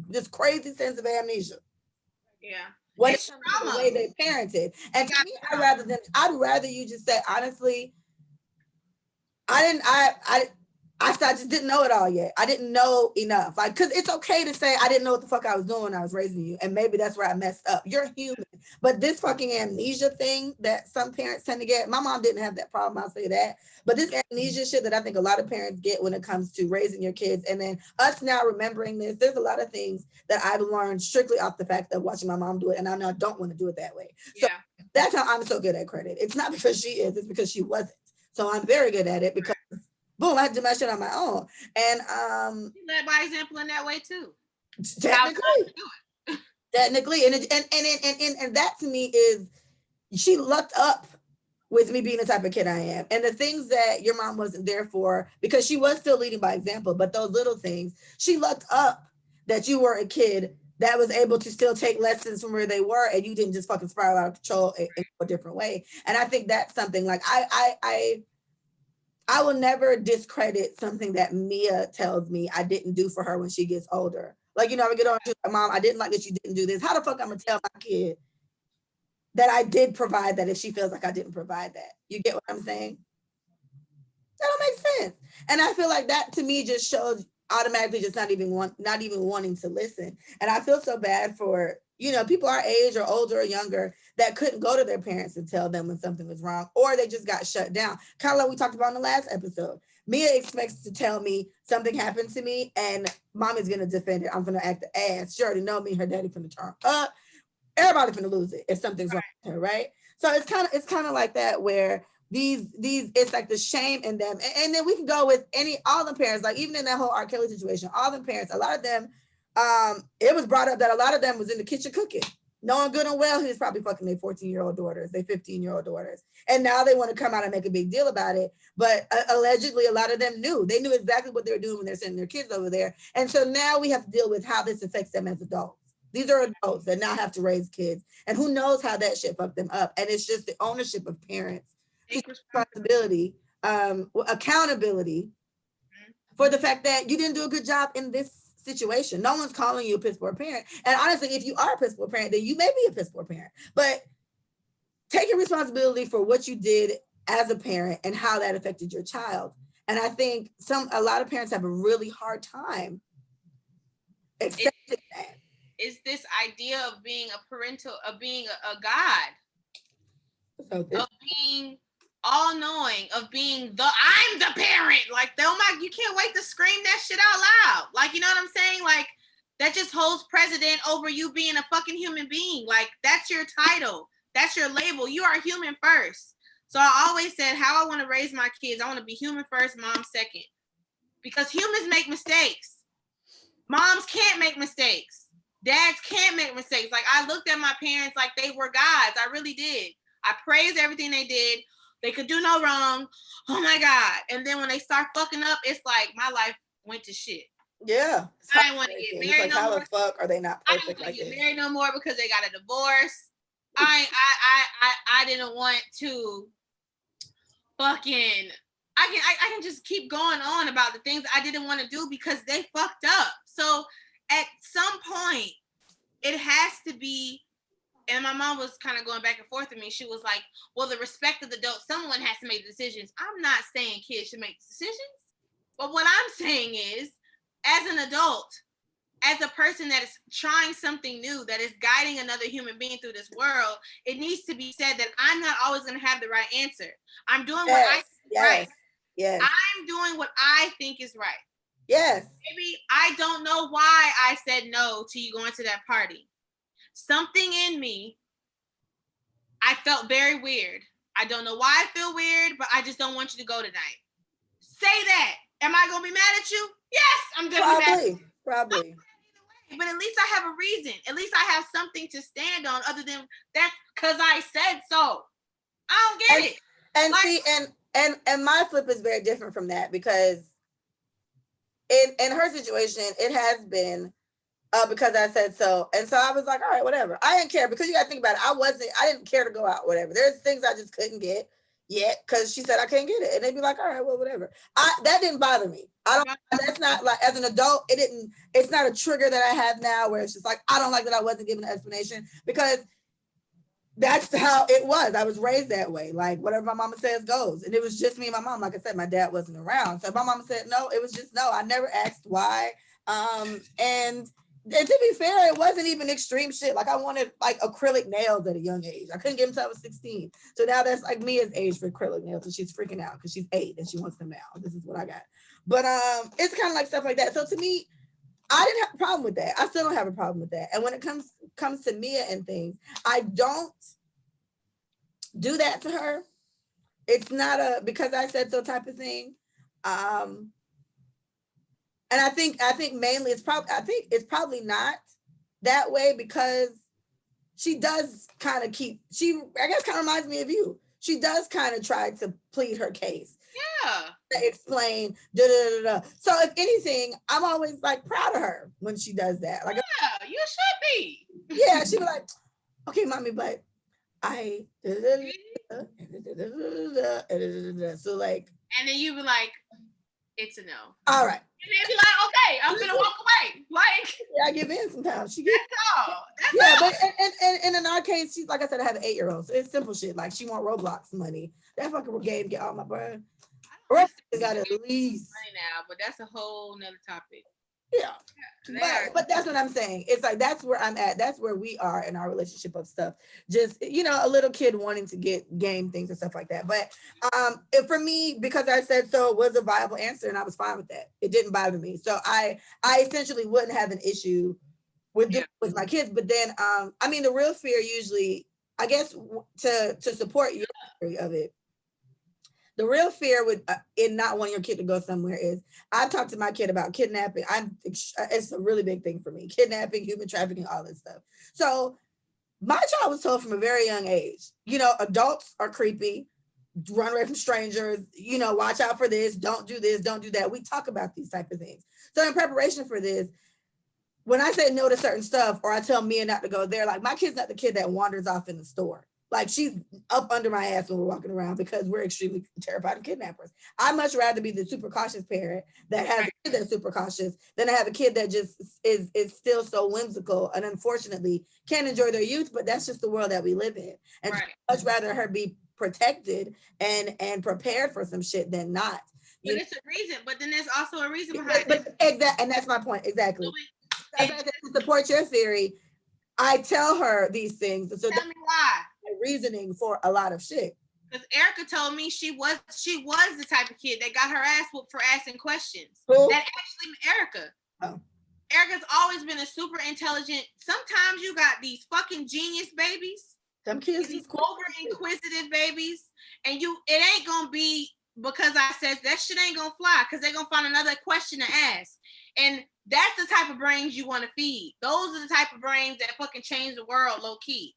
[SPEAKER 1] this crazy sense of amnesia.
[SPEAKER 2] Yeah.
[SPEAKER 1] When it's the way they parented. And to me, I'd rather you just say, honestly, I just didn't know it all yet. I didn't know enough. Like, because it's okay to say I didn't know what the fuck I was doing when I was raising you. And maybe that's where I messed up. You're human. But this fucking amnesia thing that some parents tend to get, my mom didn't have that problem, I'll say that. But this amnesia shit that I think a lot of parents get when it comes to raising your kids, and then us now remembering this, there's a lot of things that I've learned strictly off the fact of watching my mom do it. And I now don't want to do it that way. So that's how I'm so good at credit. It's not because she is, it's because she wasn't. So I'm very good at it because boom, I do my shit on my own. And
[SPEAKER 2] you led by example in that way too.
[SPEAKER 1] Technically. And that to me is, she lucked up with me being the type of kid I am. And the things that your mom wasn't there for, because she was still leading by example, but those little things, she lucked up that you were a kid that was able to still take lessons from where they were, and you didn't just fucking spiral out of control in a different way. And I think that's something like I will never discredit something that Mia tells me I didn't do for her when she gets older. Like, I would get on to my mom, I didn't like that you didn't do this. How the fuck I'm gonna tell my kid that I did provide that if she feels like I didn't provide that? You get what I'm saying? That don't make sense. And I feel like that to me just shows automatically just not even wanting to listen. And I feel so bad for, you know, people our age or older or younger that couldn't go to their parents and tell them when something was wrong, or they just got shut down. Kind of like we talked about in the last episode. Mia expects to tell me something happened to me and mommy's gonna defend it. I'm gonna act the ass. She already know me, her daddy finna turn up. Everybody's gonna lose it if something's wrong with her, right? So it's kind of like that where these it's like the shame in them. And then we can go with all the parents, like even in that whole R. Kelly situation, all the parents, a lot of them, it was brought up that a lot of them was in the kitchen cooking, knowing good and well he was probably fucking their 14-year-old daughters, their 15-year-old daughters. And now they want to come out and make a big deal about it. But allegedly, a lot of them knew. They knew exactly what they were doing when they're sending their kids over there. And so now we have to deal with how this affects them as adults. These are adults that now have to raise kids. And who knows how that shit fucked them up. And it's just the ownership of parents, responsibility, accountability for the fact that you didn't do a good job in this situation. No one's calling you a piss poor parent. And honestly, if you are a piss poor parent, then you may be a piss poor parent. But take your responsibility for what you did as a parent and how that affected your child. And I think a lot of parents have a really hard time accepting that.
[SPEAKER 2] Is this idea of being a parental, of being a God, of being all knowing, of being I'm the parent. Like, oh my, you can't wait to scream that shit out loud. Like, you know what I'm saying? Like, that just holds precedent over you being a fucking human being. Like, that's your title. That's your label. You are human first. So I always said how I want to raise my kids. I want to be human first, mom second. Because humans make mistakes. Moms can't make mistakes. Dads can't make mistakes. Like, I looked at my parents like they were gods. I really did. I praised everything they did. They could do no wrong. Oh my God. And then when they start fucking up, it's like my life went to shit.
[SPEAKER 1] Yeah.
[SPEAKER 2] I didn't want to get married
[SPEAKER 1] like,
[SPEAKER 2] no
[SPEAKER 1] how
[SPEAKER 2] more.
[SPEAKER 1] The fuck are they not perfect?
[SPEAKER 2] I didn't want to get married no more because they got a divorce. I didn't want to fucking I can just keep going on about the things I didn't want to do because they fucked up. So at some point, it has to be, and my mom was kind of going back and forth with me. She was like, well, the respect of the adult, someone has to make the decisions. I'm not saying kids should make decisions, but what I'm saying is, as an adult, as a person that is trying something new, that is guiding another human being through this world, it needs to be said that I'm not always going to have the right answer. I'm doing what I think is right. Yes. I'm doing what I think is right.
[SPEAKER 1] Yes.
[SPEAKER 2] Maybe I don't know why I said no to you going to that party. Something in me, I felt very weird. I don't know why I feel weird, but I just don't want you to go tonight. Say that. Am I going to be mad at you? Yes, I'm definitely mad at you.
[SPEAKER 1] Probably.
[SPEAKER 2] But at least I have a reason. At least I have something to stand on other than that because I said so. I don't get it.
[SPEAKER 1] And like, see, and my flip is very different from that because in her situation, it has been because I said so. And so I was like, all right, whatever. I didn't care because you got to think about it. I didn't care to go out, whatever. There's things I just couldn't get yet because she said I can't get it. And they'd be like, all right, well, whatever. That didn't bother me. That's not like, as an adult, it's not a trigger that I have now where it's just like, I don't like that I wasn't given an explanation because that's how it was. I was raised that way. Like, whatever my mama says goes. And it was just me and my mom. Like I said, my dad wasn't around. So my mama said no, it was just no. I never asked why. And to be fair, it wasn't even extreme shit. Like, I wanted like acrylic nails at a young age. I couldn't get them until I was 16. So now that's like Mia's age for acrylic nails. And she's freaking out because she's 8 and she wants them now. This is what I got. But it's kind of like stuff like that. So to me, I didn't have a problem with that. I still don't have a problem with that. And when it comes to Mia and things, I don't do that to her. It's not a because I said so type of thing. And I think mainly it's probably not that way because she does kind of I guess kind of reminds me of you. She does kind of try to plead her case.
[SPEAKER 2] Yeah.
[SPEAKER 1] Explain. So if anything, I'm always like proud of her when she does that. Like,
[SPEAKER 2] yeah, you should be.
[SPEAKER 1] Yeah, she'd be like, okay, mommy, but I so like,
[SPEAKER 2] and then you be like, it's a no.
[SPEAKER 1] All right.
[SPEAKER 2] And then be like, okay, I'm gonna walk away. Like,
[SPEAKER 1] yeah, I give in sometimes. She gets
[SPEAKER 2] that's all.
[SPEAKER 1] And in our case, she's like I said, I have an 8-year-old, so it's simple shit. Like, she want Roblox money. That fucking game get all my bread. Or they got at least
[SPEAKER 2] money now, but that's a whole nother topic.
[SPEAKER 1] yeah. But that's what I'm saying. It's like that's where I'm at. That's where we are in our relationship of stuff. Just a little kid wanting to game things and stuff like that. But for me, because I said so, it was a viable answer, and I was fine with that. It didn't bother me. So I essentially wouldn't have an issue with with my kids. But then I mean, the real fear usually, I guess, to support your theory of it. The real fear with in not wanting your kid to go somewhere is I've talked to my kid about kidnapping. It's a really big thing for me. Kidnapping, human trafficking, all this stuff. So my child was told from a very young age, adults are creepy, run away from strangers, watch out for this, don't do this, don't do that. We talk about these type of things. So in preparation for this, when I say no to certain stuff or I tell Mia not to go there, like my kid's not the kid that wanders off in the store. Like she's up under my ass when we're walking around because we're extremely terrified of kidnappers. I'd much rather be the super cautious parent that has a kid that's super cautious than I have a kid that just is still so whimsical and unfortunately can't enjoy their youth, but that's just the world that we live in. And I'd much rather her be protected and prepared for some shit than not.
[SPEAKER 2] But it's a reason, but then there's also a reason behind it.
[SPEAKER 1] Exactly, and that's my point. Exactly. To support your theory, I tell her these things. So
[SPEAKER 2] tell me why.
[SPEAKER 1] Reasoning for a lot of shit.
[SPEAKER 2] Because Erica told me she was the type of kid that got her ass whooped for asking questions.
[SPEAKER 1] Who?
[SPEAKER 2] That actually Erica.
[SPEAKER 1] Oh.
[SPEAKER 2] Erica's always been a super intelligent. Sometimes you got these fucking genius babies.
[SPEAKER 1] Some kids,
[SPEAKER 2] these over inquisitive babies, and it ain't gonna be because I said that shit ain't gonna fly because they're gonna find another question to ask. And that's the type of brains you want to feed. Those are the type of brains that fucking change the world low key.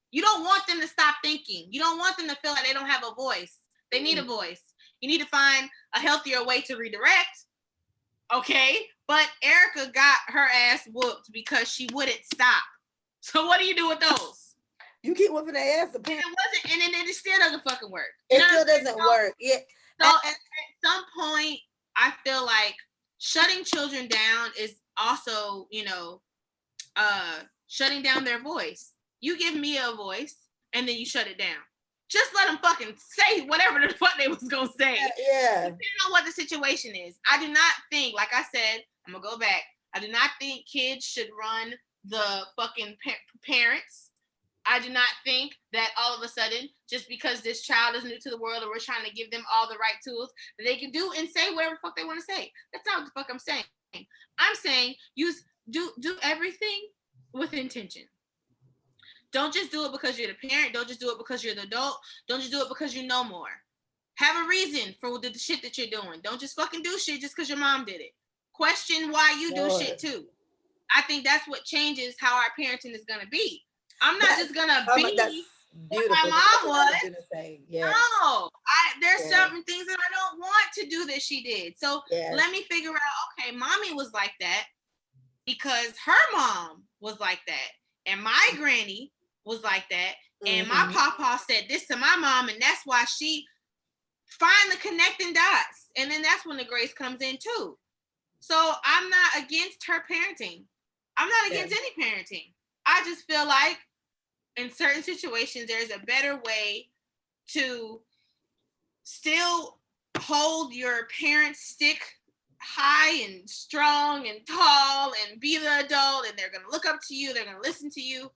[SPEAKER 2] You don't want them to stop thinking. You don't want them to feel like they don't have a voice. They need a voice. You need to find a healthier way to redirect. Okay? But Erica got her ass whooped because she wouldn't stop. So what do you do with those?
[SPEAKER 1] You keep whooping their ass.
[SPEAKER 2] And then it still doesn't fucking work.
[SPEAKER 1] It still doesn't work. Yeah.
[SPEAKER 2] So at some point, I feel like shutting children down is also, shutting down their voice. You give Mia a voice, and then you shut it down. Just let them fucking say whatever the fuck they was gonna say.
[SPEAKER 1] Yeah.
[SPEAKER 2] Depending on what the situation is. I do not think, like I said, I'm gonna go back. I do not think kids should run the fucking parents. I do not think that all of a sudden, just because this child is new to the world and we're trying to give them all the right tools that they can do and say whatever the fuck they want to say. That's not what the fuck I'm saying. I'm saying do everything with intention. Don't just do it because you're the parent. Don't just do it because you're the adult. Don't just do it because you know more. Have a reason for the shit that you're doing. Don't just fucking do shit just because your mom did it. Question why you do shit too. I think that's what changes how our parenting is going to be. I'm not just going to be what my mom was.
[SPEAKER 1] Yeah.
[SPEAKER 2] No, there's certain things that I don't want to do that she did. So let me figure out, okay, mommy was like that because her mom was like that. And my granny was like that. And my papa said this to my mom. And that's why she find the connecting dots. And then that's when the grace comes in too. So I'm not against her parenting. I'm not against any parenting. I just feel like in certain situations, there's a better way to still hold your parents' stick high and strong and tall and be the adult, and they're going to look up to you. They're going to listen to you.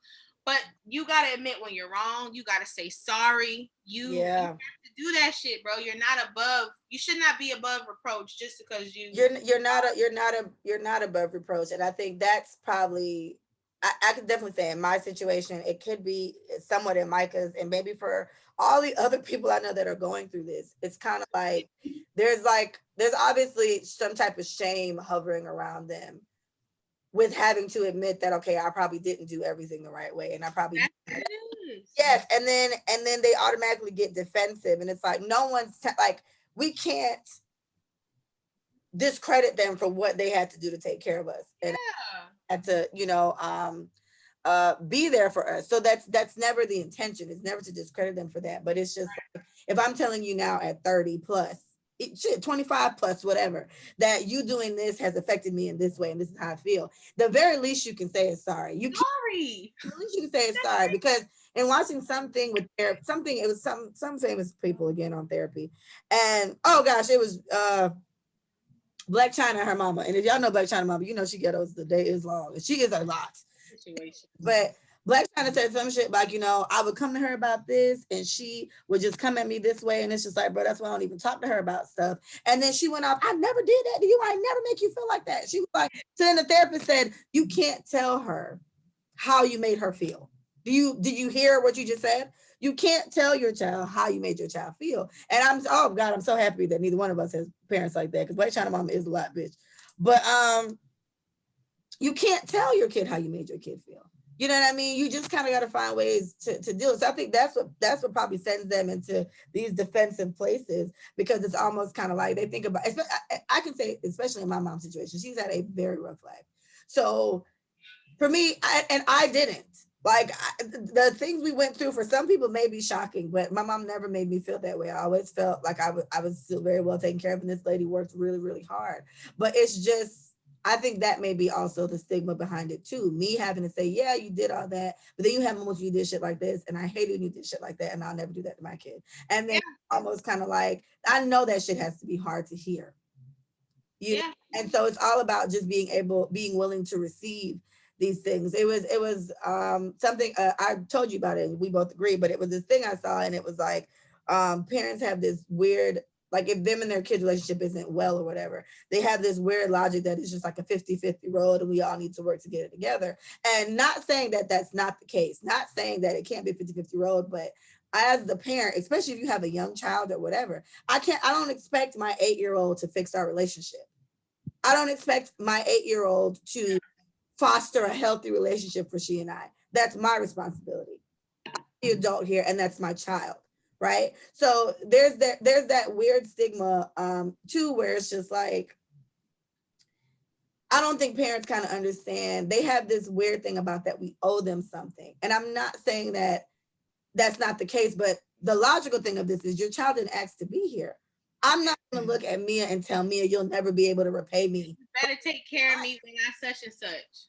[SPEAKER 2] But you got to admit when you're wrong. You got to say sorry. You have to do that shit, bro. You're not above. You should not be above reproach just because you're not above reproach. And I think that's probably, I could definitely say in my situation, it could be somewhat in Micah's, and maybe for all the other people I know that are going through this. It's kind of like there's obviously some type of shame hovering around them with having to admit that, okay, I probably didn't do everything the right way, and I probably yes, and then they automatically get defensive, and it's like no one's like we can't discredit them for what they had to do to take care of us and had to be there for us. So that's never the intention. It's never to discredit them for that, but it's just like, if I'm telling you now at 30 plus, 25 plus, whatever, that you doing this has affected me in this way and this is how I feel, the very least you can say is sorry. The least you can say is sorry, because
[SPEAKER 1] and watching something with something, it was some famous people again on therapy. And oh gosh, it was Black China and her mama. And if y'all know Black China mama, you know she ghettos, the day is long. And she is a lot.
[SPEAKER 2] Situation.
[SPEAKER 1] But Black China said some shit like, I would come to her about this and she would just come at me this way. And it's just like, bro, that's why I don't even talk to her about stuff. And then she went off, I never did that to you. I never make you feel like that. She was like, so then the therapist said, you can't tell her how you made her feel. Did you hear what you just said? You can't tell your child how you made your child feel. And I'm so happy that neither one of us has parents like that, because Black China mama is a lot, bitch. But you can't tell your kid how you made your kid feel. You know what I mean? You just kind of got to find ways to deal. So I think that's what probably sends them into these defensive places, because it's almost kind of like they think about, I can say, especially in my mom's situation, she's had a very rough life. So for me, I didn't. Like, the things we went through for some people may be shocking, but my mom never made me feel that way. I always felt like I was still very well taken care of, and this lady worked really, really hard. But it's just, I think that may be also the stigma behind it too. Me having to say, yeah, you did all that, but then you have moments you did shit like this, and I hated when you did shit like that, and I'll never do that to my kid. And then almost kind of like, I know that shit has to be hard to hear. And so it's all about just being willing to receive these things. It was something I told you about it, and we both agree, but it was this thing I saw, and it was like, parents have this weird, like, if them and their kids' relationship isn't well or whatever, they have this weird logic that it's just like a 50-50 road and we all need to work to get it together. And not saying that that's not the case, not saying that it can't be a 50-50 road, but as the parent, especially if you have a young child or whatever, I don't expect my 8-year-old to fix our relationship. I don't expect my 8-year-old to foster a healthy relationship for she and I. That's my responsibility. I'm the adult here, and that's my child, right? So there's that weird stigma too, where it's just like, I don't think parents kind of understand. They have this weird thing about that we owe them something. And I'm not saying that that's not the case, but the logical thing of this is your child didn't ask to be here. I'm not going to look at Mia and tell Mia you'll never be able to repay me.
[SPEAKER 2] You better take care of me when I such and such.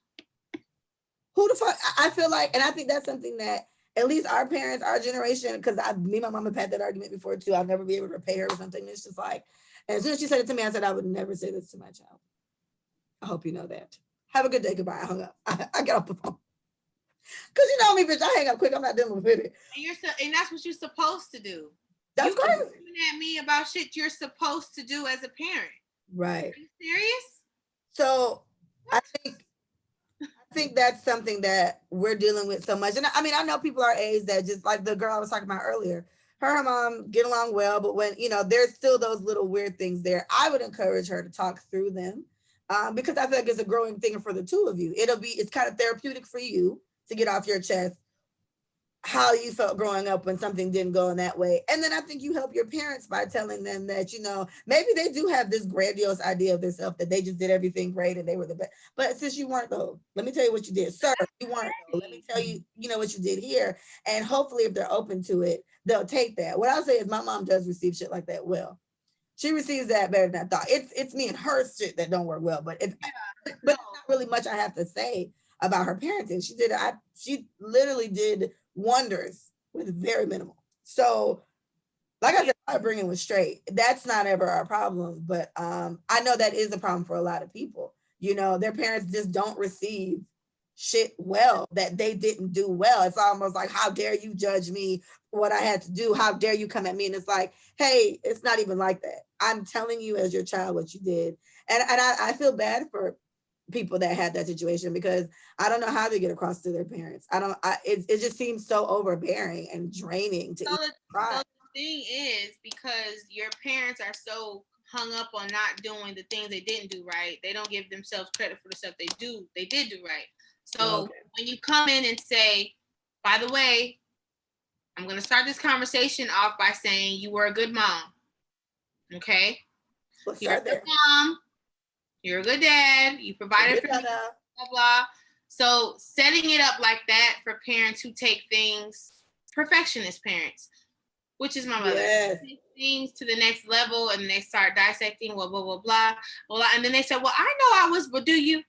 [SPEAKER 1] Who the fuck? I feel like, and I think that's something that at least our parents, our generation, because me and my mom have had that argument before too. I'll never be able to repay her or something. It's just like, and as soon as she said it to me, I said I would never say this to my child. I hope you know that. Have a good day. Goodbye. I hung up. I got off the phone. Because you know me, bitch, I hang up quick. I'm not dealing with it.
[SPEAKER 2] And that's what you're supposed to do.
[SPEAKER 1] That's crazy.
[SPEAKER 2] You're coming at me about shit you're supposed to do as a parent.
[SPEAKER 1] Right.
[SPEAKER 2] Are you serious?
[SPEAKER 1] So I think that's something that we're dealing with so much. And I mean, I know people our age that, just like the girl I was talking about earlier, her and her mom get along well, but when, there's still those little weird things there, I would encourage her to talk through them, because I feel like it's a growing thing for the two of you. It's kind of therapeutic for you to get off your chest how you felt growing up when something didn't go in that way. And then I think you help your parents by telling them that, maybe they do have this grandiose idea of themselves, that they just did everything great and they were the best. But since you weren't, though, let me tell you what you did. Sir, you weren't, though. Let me tell you, what you did here. And hopefully if they're open to it, they'll take that. What I'll say is my mom does receive shit like that well. She receives that better than I thought. It's me and her shit that don't work well, but it's not really much I have to say about her parenting. She literally did wonders with very minimal. So, like I said, my upbringing was straight. That's not ever our problem, but I know that is a problem for a lot of people. Their parents just don't receive shit well, that they didn't do well. It's almost like, how dare you judge me for what I had to do? How dare you come at me? And it's like, hey, it's not even like that. I'm telling you as your child what you did. And I feel bad for people that had that situation, because I don't know how they get across to their parents. It just seems so overbearing and draining to cry.
[SPEAKER 2] So the thing is, because your parents are so hung up on not doing the things they didn't do right, they don't give themselves credit for the stuff they did do right. So when you come in and say, by the way, I'm going to start this conversation off by saying you were a good mom. Okay? You're a good mom. You're a good dad. You provided for me, blah, blah. So setting it up like that for parents who take things, perfectionist parents, which is my mother, take things to the next level, and they start dissecting, blah, blah, blah, blah, blah. And then they said, well, I know I was, but do you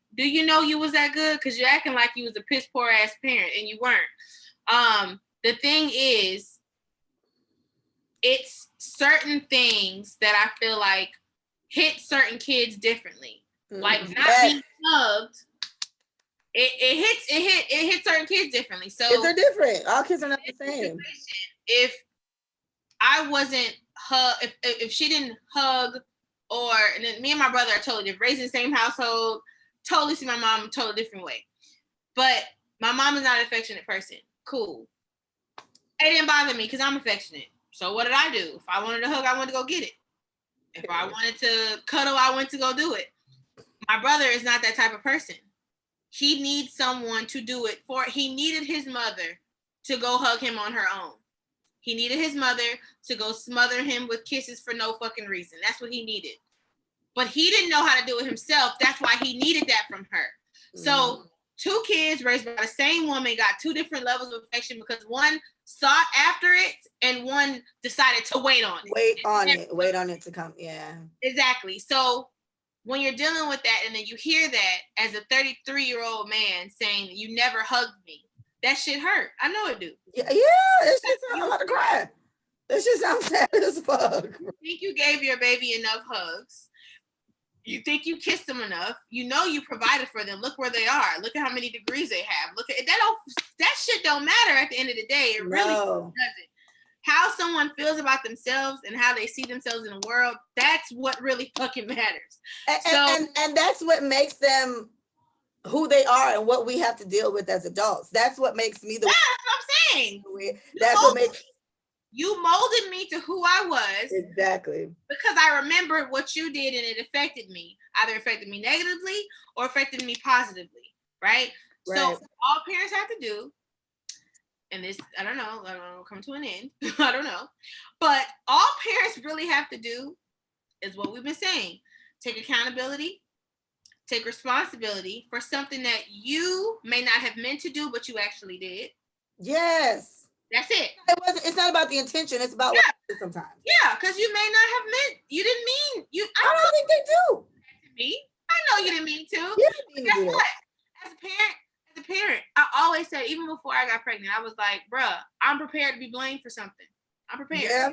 [SPEAKER 2] know you was that good? Because you're acting like you was a piss poor ass parent, and you weren't. The thing is, it's certain things that I feel like hit certain kids differently. Like not being hugged, it hits certain kids differently. So
[SPEAKER 1] kids are different. All kids are not the same.
[SPEAKER 2] If I wasn't if she didn't hug, and then me and my brother are totally different, raised in the same household, totally see my mom a totally different way. But my mom is not an affectionate person. Cool. It didn't bother me because I'm affectionate. So what did I do? If I wanted to hug, I wanted to go get it. If I wanted to cuddle, I went to go do it. My brother is not that type of person. He needs someone to do it for. He needed his mother to go hug him on her own. He needed his mother to go smother him with kisses for no fucking reason. That's what he needed. But he didn't know how to do it himself. That's why he needed that from her. So 2 kids raised by the same woman got 2 different levels of affection because one sought after it and one decided to wait on it.
[SPEAKER 1] Wait on it to come. Yeah.
[SPEAKER 2] Exactly. So when you're dealing with that and then you hear that as a 33-year-old man saying you never hugged me, that shit hurt. I know it do.
[SPEAKER 1] Yeah, that shit sounds, I'm about to cry. That shit sounds sad as fuck.
[SPEAKER 2] You think you gave your baby enough hugs. You think you kissed them enough. You know you provided for them. Look where they are. Look at how many degrees they have. Look at that shit don't matter at the end of the day. It really doesn't. How someone feels about themselves and how they see themselves in the world, that's what really fucking matters.
[SPEAKER 1] And that's what makes them who they are and what we have to deal with as adults. That's what makes me
[SPEAKER 2] that's what I'm saying.
[SPEAKER 1] That's what makes
[SPEAKER 2] you molded me to who I was.
[SPEAKER 1] Exactly.
[SPEAKER 2] Because I remembered what you did and it affected me. Either affected me negatively or affected me positively. Right? So all parents have to do, and this, I don't know, come to an end. I don't know. But all parents really have to do is what we've been saying. Take accountability, take responsibility for something that you may not have meant to do, but you actually did.
[SPEAKER 1] Yes.
[SPEAKER 2] That's it.
[SPEAKER 1] It's not about the intention. It's about what it is sometimes.
[SPEAKER 2] Yeah, because you may not have meant. You didn't mean you.
[SPEAKER 1] I don't think they do.
[SPEAKER 2] Me, I know you didn't mean to.
[SPEAKER 1] You didn't mean to do that.
[SPEAKER 2] As a parent, I always said, even before I got pregnant, I was like, bruh, I'm prepared to be blamed for something. I'm prepared.
[SPEAKER 1] Yeah.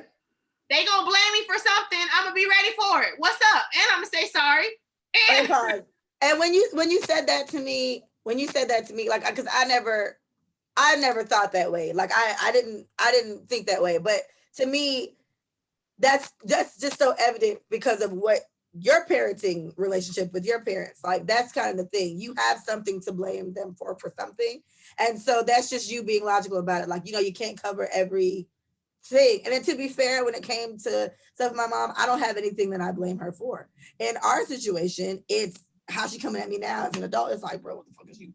[SPEAKER 2] They gonna blame me for something. I'm gonna be ready for it. What's up? And I'm gonna say sorry.
[SPEAKER 1] And when you said that to me, like, because I never thought that way. Like I didn't think that way. But to me, that's just so evident because of what your parenting relationship with your parents, like that's kind of the thing. You have something to blame them for something. And so that's just you being logical about it. Like, you can't cover every thing. And then to be fair, when it came to stuff with my mom, I don't have anything that I blame her for. In our situation, it's how she coming at me now as an adult. It's like, bro, what the fuck is you?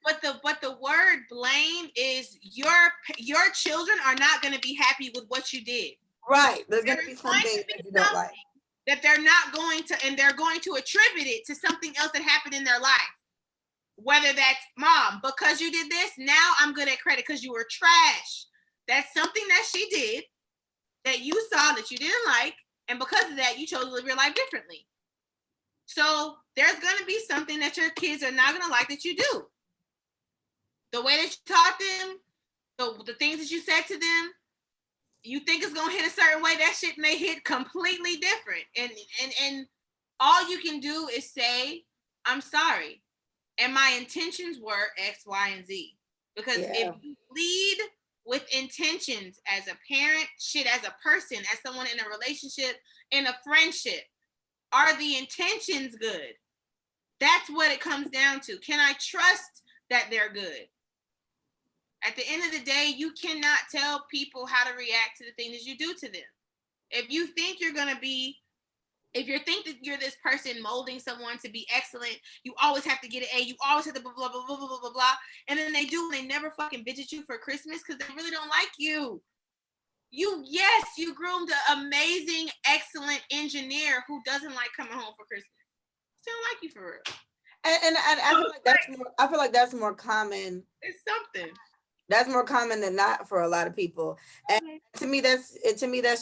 [SPEAKER 2] But the word blame is your children are not going to be happy with what you did.
[SPEAKER 1] Right. There's going to be something that you don't like.
[SPEAKER 2] That they're not going to, and they're going to attribute it to something else that happened in their life. Whether that's, mom, because you did this, now I'm good at credit because you were trash. That's something that she did that you saw that you didn't like, and because of that, you chose to live your life differently. So there's going to be something that your kids are not going to like that you do. The way that you taught them, the things that you said to them, you think it's going to hit a certain way, that shit may hit completely different. And all you can do is say, I'm sorry. And my intentions were X, Y, and Z. Because if you lead with intentions as a parent, as a person, as someone in a relationship, in a friendship, are the intentions good? That's what it comes down to. Can I trust that they're good? At the end of the day, you cannot tell people how to react to the things you do to them. If you think you're going to be, if you think that you're this person molding someone to be excellent, you always have to get an A, you always have to blah, blah, blah, blah, blah, blah, blah. And then they do, and they never fucking visit you for Christmas because they really don't like you. You groomed an amazing, excellent engineer who doesn't like coming home for Christmas. Still like you for real.
[SPEAKER 1] And I feel like that's more common.
[SPEAKER 2] It's something.
[SPEAKER 1] That's more common than not for a lot of people. And to me, that's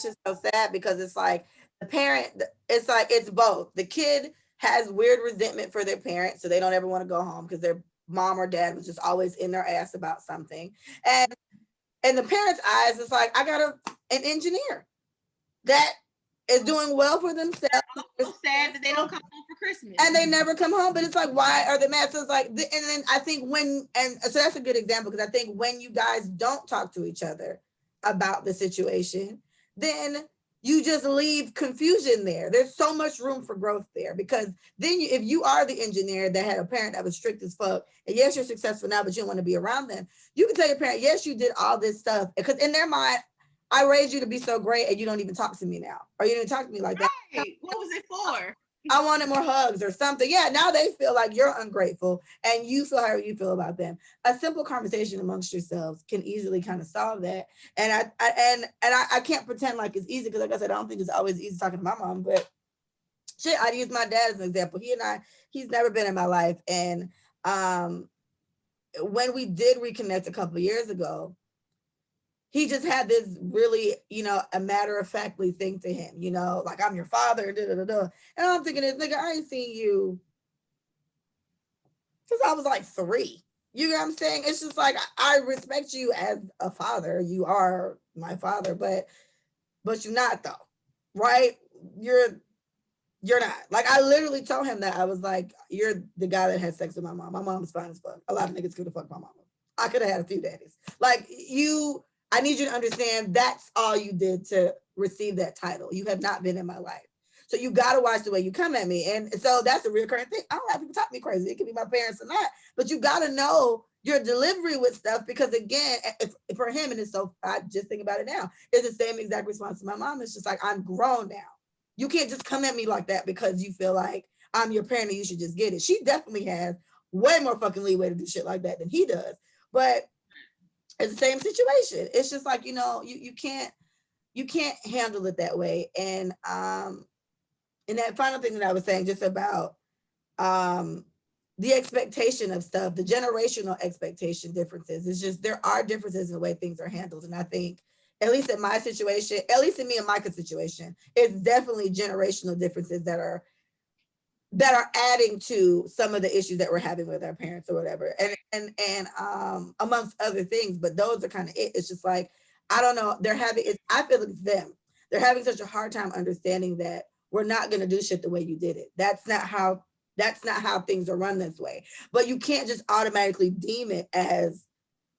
[SPEAKER 1] just so sad because it's like the parent, it's both. The kid has weird resentment for their parents, so they don't ever want to go home because their mom or dad was just always in their ass about something. And in the parents' eyes, it's like, I got an engineer that is doing well for themselves.
[SPEAKER 2] So sad that they don't come home for Christmas.
[SPEAKER 1] And they never come home, but it's like, why are they mad? So it's like, and then I think so that's a good example, because I think when you guys don't talk to each other about the situation, then you just leave confusion there. There's so much room for growth there, because then if you are the engineer that had a parent that was strict as fuck, and yes, you're successful now, but you don't want to be around them, you can tell your parent, yes, you did all this stuff, because in their mind, I raised you to be so great and you don't even talk to me now, or you didn't talk to me like that.
[SPEAKER 2] Right. What was it for?
[SPEAKER 1] I wanted more hugs or something. Yeah, now they feel like you're ungrateful and you feel how you feel about them. A simple conversation amongst yourselves can easily kind of solve that. And I can't pretend like it's easy, because like I said, I don't think it's always easy talking to my mom, but shit, I'd use my dad as an example. He's never been in my life. And when we did reconnect a couple of years ago, he just had this really, a matter-of-factly thing to him, like, I'm your father, da-da-da-da. And I'm thinking, this nigga, I ain't seen you since I was like 3. You know what I'm saying? It's just like, I respect you as a father. You are my father, but you're not, though, right? You're not. Like, I literally told him that. I was like, you're the guy that had sex with my mom. My mom's fine as fuck. A lot of niggas could have fucked my mama. I could have had a few daddies. Like, I need you to understand that's all you did to receive that title. You have not been in my life. So you got to watch the way you come at me. And so that's a recurring thing. I don't have people talk to me crazy. It could be my parents or not, but you got to know your delivery with stuff, because again, if for him, and it's so, I just think about it now, it's the same exact response to my mom. It's just like, I'm grown now. You can't just come at me like that because you feel like I'm your parent and you should just get it. She definitely has way more fucking leeway to do shit like that than he does. But it's the same situation. It's just like, you can't handle it that way. And that final thing that I was saying, just about the expectation of stuff, the generational expectation differences, it's just, there are differences in the way things are handled. And I think, at least in my situation, at least in me and Micah's situation, it's definitely generational differences that are adding to some of the issues that we're having with our parents or whatever. And amongst other things, but those are kind of it. It's just like, I don't know, I feel like it's them. They're having such a hard time understanding that we're not going to do shit the way you did it. That's not how things are run this way. But you can't just automatically deem it as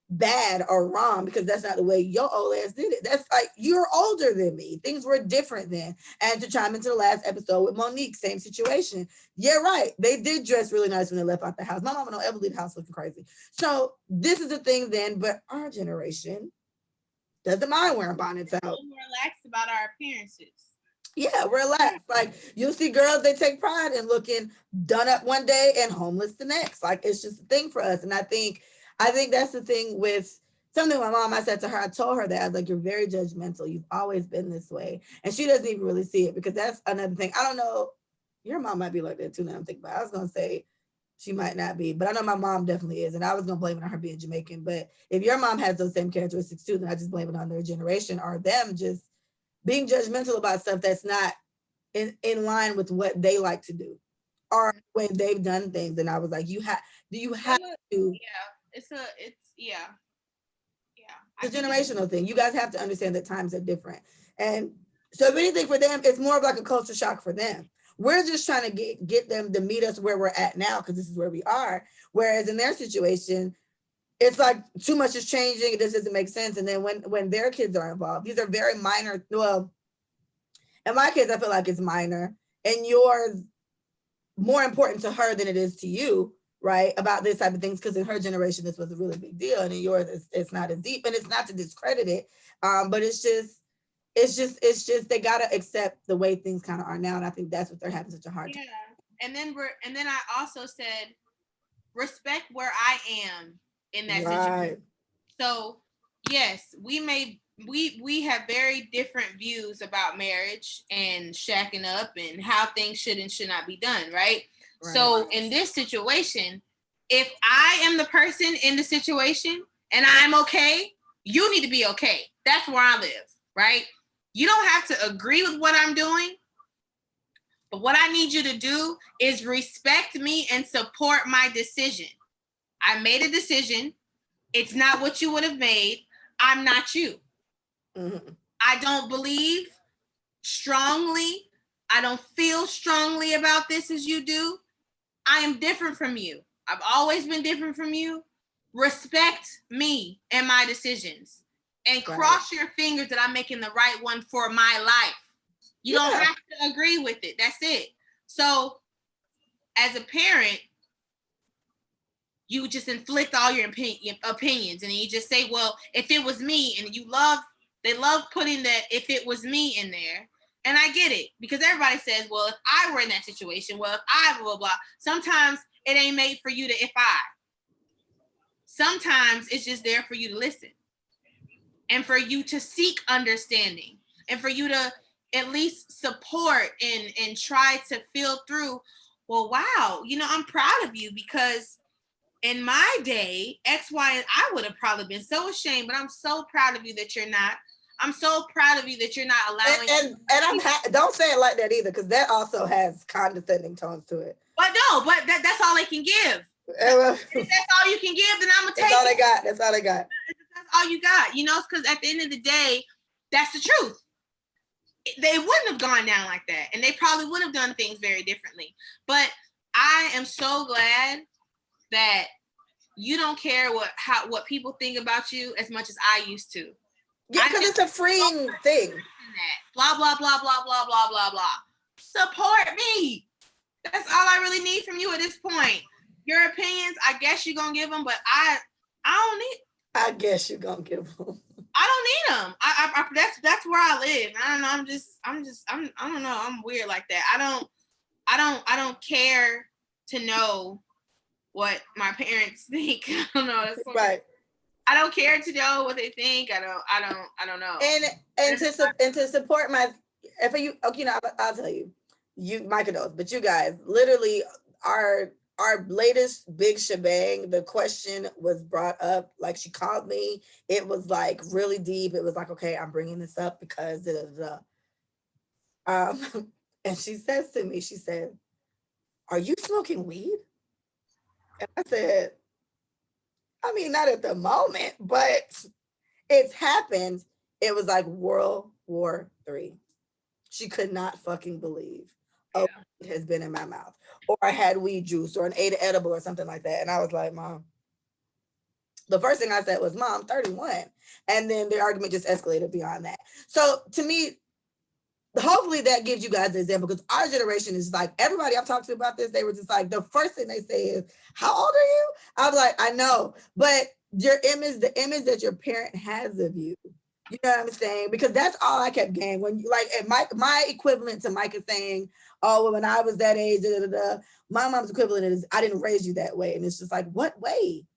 [SPEAKER 1] bad or wrong, because that's not the way your old ass did it. That's like, you're older than me. Things were different then. And to chime into the last episode with Monique, same situation. Yeah, right. They did dress really nice when they left out the house. My mama don't ever leave the house looking crazy. So this is the thing then, but our generation doesn't mind wearing bonnets out.
[SPEAKER 2] We're relaxed about our appearances.
[SPEAKER 1] Yeah, relaxed. Like, you'll see girls, they take pride in looking done up one day and homeless the next. Like, it's just a thing for us. And I think that's the thing with something my mom, I said to her, I told her that, I was like, you're very judgmental. You've always been this way. And she doesn't even really see it, because that's another thing. I don't know. Your mom might be like that too now I'm thinking about it. I was going to say she might not be, but I know my mom definitely is. And I was going to blame it on her being Jamaican. But if your mom has those same characteristics too, then I just blame it on their generation, or them just being judgmental about stuff that's not in line with what they like to do or when they've done things. And I was like, you have to.
[SPEAKER 2] It's a
[SPEAKER 1] generational thing. You guys have to understand that times are different. And so if anything, for them, it's more of like a culture shock for them. We're just trying to get them to meet us where we're at now, because this is where we are. Whereas in their situation, it's like too much is changing. It just doesn't make sense. And then when their kids are involved, these are very minor. Well, in my case, I feel like it's minor, and yours more important to her than it is to you, right? About this type of things, because in her generation, this was a really big deal, and in yours, it's not as deep. And it's not to discredit it, but it's just they gotta accept the way things kind of are now, and I think that's what they're having such a hard time.
[SPEAKER 2] And then I also said, respect where I am in that situation. So yes, we have very different views about marriage and shacking up and how things should and should not be done, right? So in this situation, if I am the person in the situation and I'm okay, you need to be okay. That's where I live, right? You don't have to agree with what I'm doing, but what I need you to do is respect me and support my decision. I made a decision. It's not what you would have made, I'm not you.
[SPEAKER 1] Mm-hmm.
[SPEAKER 2] I don't believe strongly. I don't feel strongly about this as you do. I am different from you. I've always been different from you. Respect me and my decisions and cross your fingers that I'm making the right one for my life. You don't have to agree with it. That's it. So as a parent, you just inflict all your opinions and you just say, well, if it was me, and they love putting that if it was me in there. And I get it, because everybody says, well, if I were in that situation, well, if I blah, blah, blah. Sometimes it ain't made for you to if I. Sometimes it's just there for you to listen and for you to seek understanding and for you to at least support and try to feel through, well, wow, I'm proud of you, because in my day, X, Y, and I would have probably been so ashamed, but I'm so proud of you that you're not. I'm so proud of you that you're not allowing.
[SPEAKER 1] And don't say it like that either, because that also has condescending tones to it.
[SPEAKER 2] But no, but that's all they can give. If that's all you can give, then I'm gonna take it.
[SPEAKER 1] That's all they got. That's all they got.
[SPEAKER 2] That's all you got. Because at the end of the day, that's the truth. They wouldn't have gone down like that, and they probably would have done things very differently. But I am so glad that you don't care what people think about you as much as I used to.
[SPEAKER 1] Yeah, because it's a freeing thing.
[SPEAKER 2] Blah, blah, blah, blah, blah, blah, blah, blah. Support me. That's all I really need from you at this point. Your opinions, I guess you're going to give them, but I don't need.
[SPEAKER 1] I guess you're going to give them.
[SPEAKER 2] I don't need them. I that's where I live. I don't know. I don't know. I'm weird like that. I don't care to know what my parents think. I don't know. That's
[SPEAKER 1] right.
[SPEAKER 2] I don't care to know what they think. I don't know.
[SPEAKER 1] And to support if you okay, I'll tell you, Micah knows, but you guys, literally our latest big shebang, the question was brought up, like she called me. It was like really deep. It was like, okay, I'm bringing this up because and she says to me, she said, "Are you smoking weed?" And I said, I mean, not at the moment, but it's happened. It was like World War III. She could not fucking believe it has been in my mouth, or I had weed juice or an edible or something like that. And I was like, Mom, the first thing I said was, Mom, I'm 31. And then the argument just escalated beyond that. So to me, hopefully that gives you guys an example, because our generation is like, everybody I've talked to about this, they were just like, the first thing they say is, how old are you? I was like, I know, but the image that your parent has of you, you know what I'm saying? Because that's all I kept getting. When you like my equivalent to Micah saying, oh, well, when I was that age, my mom's equivalent is, I didn't raise you that way. And it's just like, what way?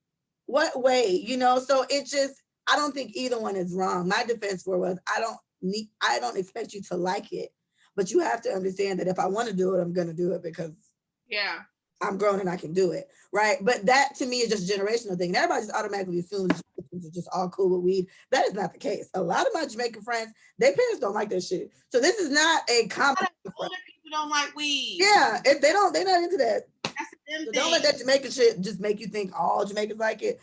[SPEAKER 1] So it just, I don't think either one is wrong. My defense for was, I don't expect you to like it, but you have to understand that if I want to do it, I'm going to do it, because I'm grown and I can do it. Right. But that to me is just a generational thing. And everybody just automatically assumes are just all cool with weed. That is not the case. A lot of my Jamaican friends, their parents don't like that shit. So this is not a compliment.
[SPEAKER 2] Older people don't like weed.
[SPEAKER 1] Yeah, if they're not into that.
[SPEAKER 2] That's them
[SPEAKER 1] so don't let that Jamaican shit just make you think all Jamaicans like it.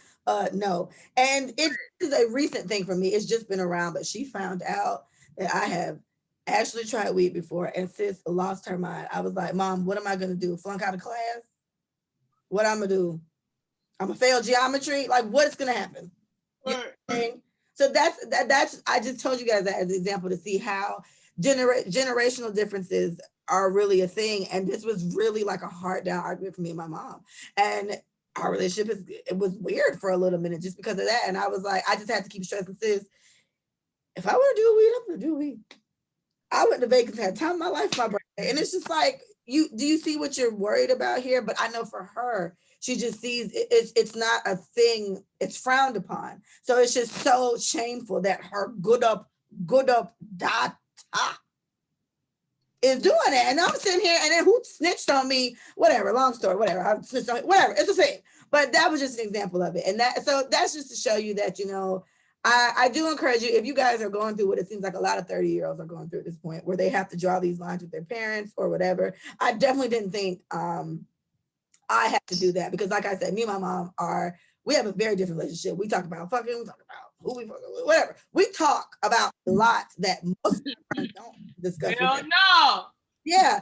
[SPEAKER 1] No. And it is a recent thing for me. It's just been around, but she found out that I have actually tried weed before, and sis lost her mind. I was like, Mom, what am I gonna do? Flunk out of class? What I'm gonna do? I'm gonna fail geometry? Like, what's gonna happen? You know what I mean? So that's I just told you guys that as an example to see how generational differences are really a thing. And this was really like a hard down argument for me and my mom. And our relationship it was weird for a little minute just because of that. And I was like, I just had to keep stressing, sis, if I want to do weed, I'm gonna do weed. I went to Vegas, had time of my life for my birthday. And it's just like, do you see what you're worried about here? But I know for her, she just sees it's not a thing, it's frowned upon. So it's just so shameful that her good up data is doing it. And I'm sitting here, and then who snitched on me? Whatever, long story, whatever. I snitched on me, whatever, it's the same. But that was just an example of it. And that's just to show you that, I do encourage you, if you guys are going through what it seems like a lot of 30-year-olds are going through at this point, where they have to draw these lines with their parents or whatever. I definitely didn't think I had to do that, because like I said, me and my mom we have a very different relationship. We talk about fucking, we talk about who we fucking with, whatever. We talk about a lot that most of our friends don't discuss.
[SPEAKER 2] Hell no.
[SPEAKER 1] Yeah.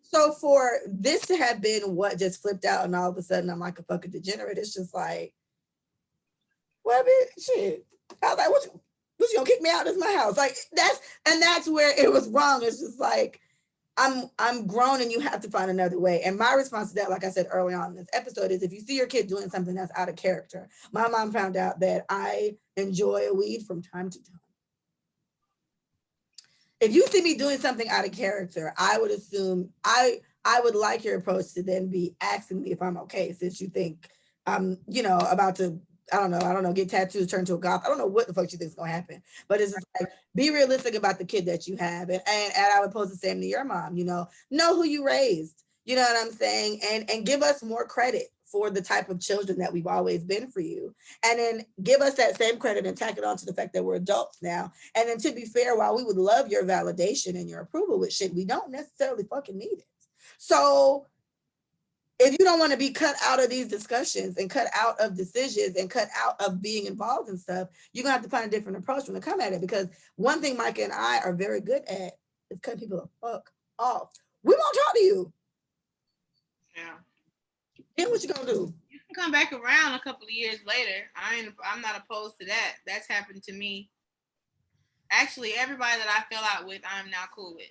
[SPEAKER 1] So for this to have been what just flipped out and all of a sudden I'm like a fucking degenerate, it's just like, well, bitch, shit. I was like, what you gonna kick me out? This is my house. Like that's where it was wrong. It's just like I'm grown and you have to find another way. And my response to that, like I said early on in this episode, is if you see your kid doing something that's out of character. My mom found out that I enjoy a weed from time to time. If you see me doing something out of character, I would assume I would like your approach to then be asking me if I'm okay, since you think I'm, about to, I don't know, get tattoos, turn to a goth. I don't know what the fuck you think is gonna happen. But it's just like, be realistic about the kid that you have. And I would pose the same to your mom, know who you raised. You know what I'm saying? And give us more credit for the type of children that we've always been for you. And then give us that same credit and tack it on to the fact that we're adults now. And then to be fair, while we would love your validation and your approval with shit, we don't necessarily fucking need it. So if you don't want to be cut out of these discussions and cut out of decisions and cut out of being involved in stuff, you're gonna have to find a different approach when to come at it. Because one thing Micah and I are very good at is cutting people the fuck off. We won't talk to you.
[SPEAKER 2] Yeah.
[SPEAKER 1] Then what you gonna do?
[SPEAKER 2] You can come back around a couple of years later. I'm not opposed to that. That's happened to me. Actually, everybody that I fell out with, I'm now cool with.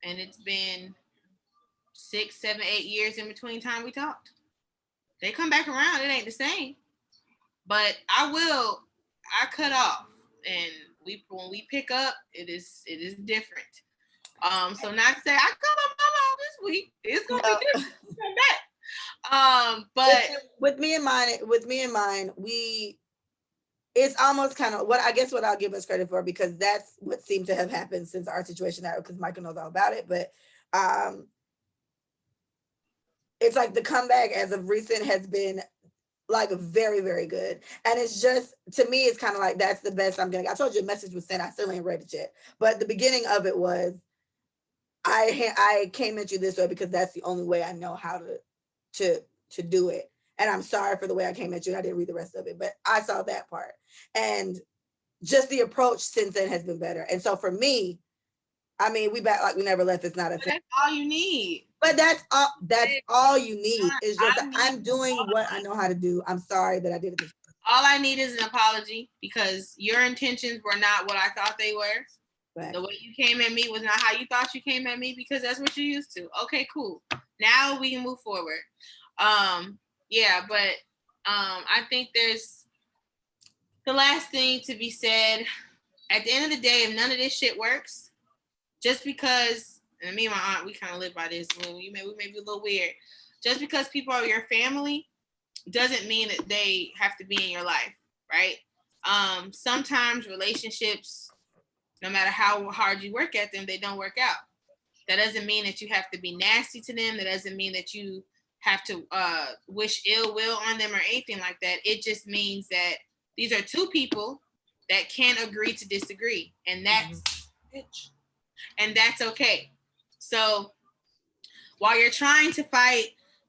[SPEAKER 2] And it's been 6, 7, 8 years in between time we talked. They come back around, it ain't the same. But I cut off. And when we pick up, it is different. So not to say I cut off my mom this week. It's gonna be different. Come back. But
[SPEAKER 1] with me and mine, it's almost kind of what I'll give us credit for, because that's what seemed to have happened since our situation now, because Michael knows all about it. But it's like the comeback as of recent has been like very, very good. And it's just, to me, it's kind of like, that's the best I'm getting. I told you a message was sent. I still ain't read it yet. But the beginning of it was, I came at you this way because that's the only way I know how to do it. And I'm sorry for the way I came at you. I didn't read the rest of it, but I saw that part. And just the approach since then has been better. And so for me, I mean, we back like we never left. It's not a thing.
[SPEAKER 2] That's all you need.
[SPEAKER 1] But that's all you need. Is just I'm doing what I know how to do. I'm sorry that I did it this way.
[SPEAKER 2] All I need is an apology, because your intentions were not what I thought they were. Right. The way you came at me was not how you thought you came at me, because that's what you're used to. Okay, cool. Now we can move forward. Yeah, but I think there's the last thing to be said. At the end of the day, if none of this shit works, just because, and me and my aunt, we kind of live by this, we may be a little weird. Just because people are your family doesn't mean that they have to be in your life, right? Sometimes relationships, no matter how hard you work at them, they don't work out. That doesn't mean that you have to be nasty to them. That doesn't mean that you have to wish ill will on them or anything like that. It just means that these are two people that can't agree to disagree. And that's and that's okay. So while you're trying to fight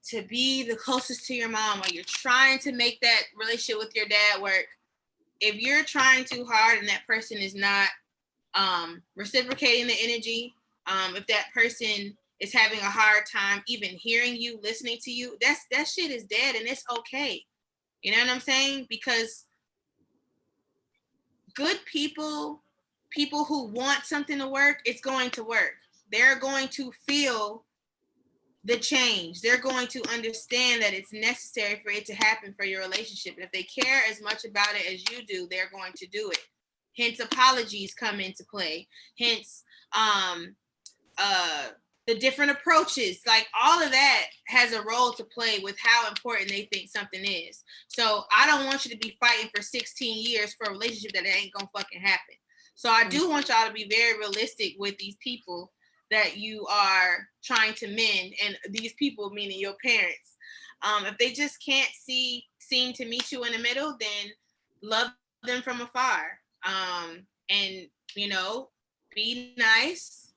[SPEAKER 2] to be the closest to your mom, while you're trying to make that relationship with your dad work, if you're trying too hard and that person is not reciprocating the energy, if that person is having a hard time even hearing you, listening to you, that shit is dead, and it's okay. You know what I'm saying? Because good people who want something to work, it's going to work. They're going to feel the change. They're going to understand that it's necessary for it to happen for your relationship. And if they care as much about it as you do, they're going to do it. Hence, apologies come into play. Hence, the different approaches, like all of that has a role to play with how important they think something is. So I don't want you to be fighting for 16 years for a relationship that ain't gonna fucking happen. So I do want y'all to be very realistic with these people that you are trying to mend, and these people meaning your parents. If they just can't seem to meet you in the middle, then love them from afar. And be nice,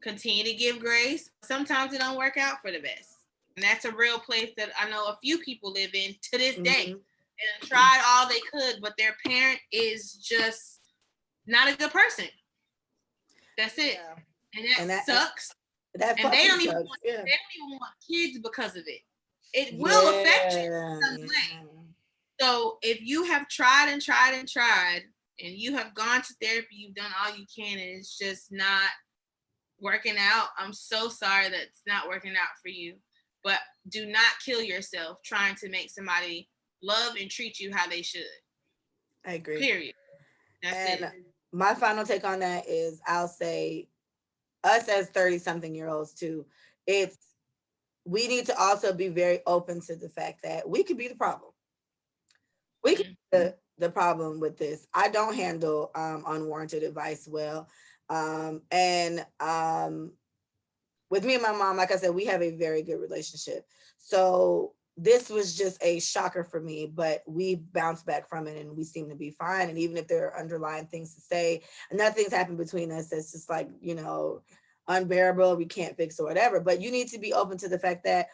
[SPEAKER 2] continue to give grace. Sometimes it don't work out for the best. And that's a real place that I know a few people live in to this day. and tried all they could, but their parent is just not a good person. That's it. Yeah. And that sucks.
[SPEAKER 1] That
[SPEAKER 2] and they don't even
[SPEAKER 1] sucks.
[SPEAKER 2] want, they don't even want kids because of it. It will affect you in some way. So if you have tried and tried and tried, and you have gone to therapy, you've done all you can, and it's just not working out, I'm so sorry that it's not working out for you. But do not kill yourself trying to make somebody love and treat you how they should.
[SPEAKER 1] I agree.
[SPEAKER 2] Period. That's it.
[SPEAKER 1] My final take on that is I'll say us as 30-something-year-olds too, we need to also be very open to the fact that we could be the problem. We could be the problem with this. I don't handle unwarranted advice well. And with me and my mom, like I said, we have a very good relationship. So this was just a shocker for me, but we bounced back from it and we seem to be fine. And even if there are underlying things to say, nothing's happened between us that's just like, unbearable, we can't fix or whatever. But you need to be open to the fact that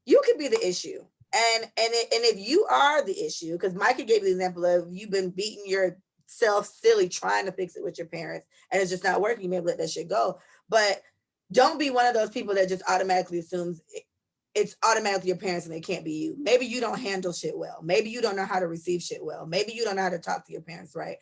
[SPEAKER 1] you could be the issue. And if you are the issue, because Micah gave the example of you've been beating yourself silly trying to fix it with your parents and it's just not working, you may let that shit go. But don't be one of those people that just automatically assumes it's automatically your parents and they can't be you. Maybe you don't handle shit well. Maybe you don't know how to receive shit well. Maybe you don't know how to talk to your parents right.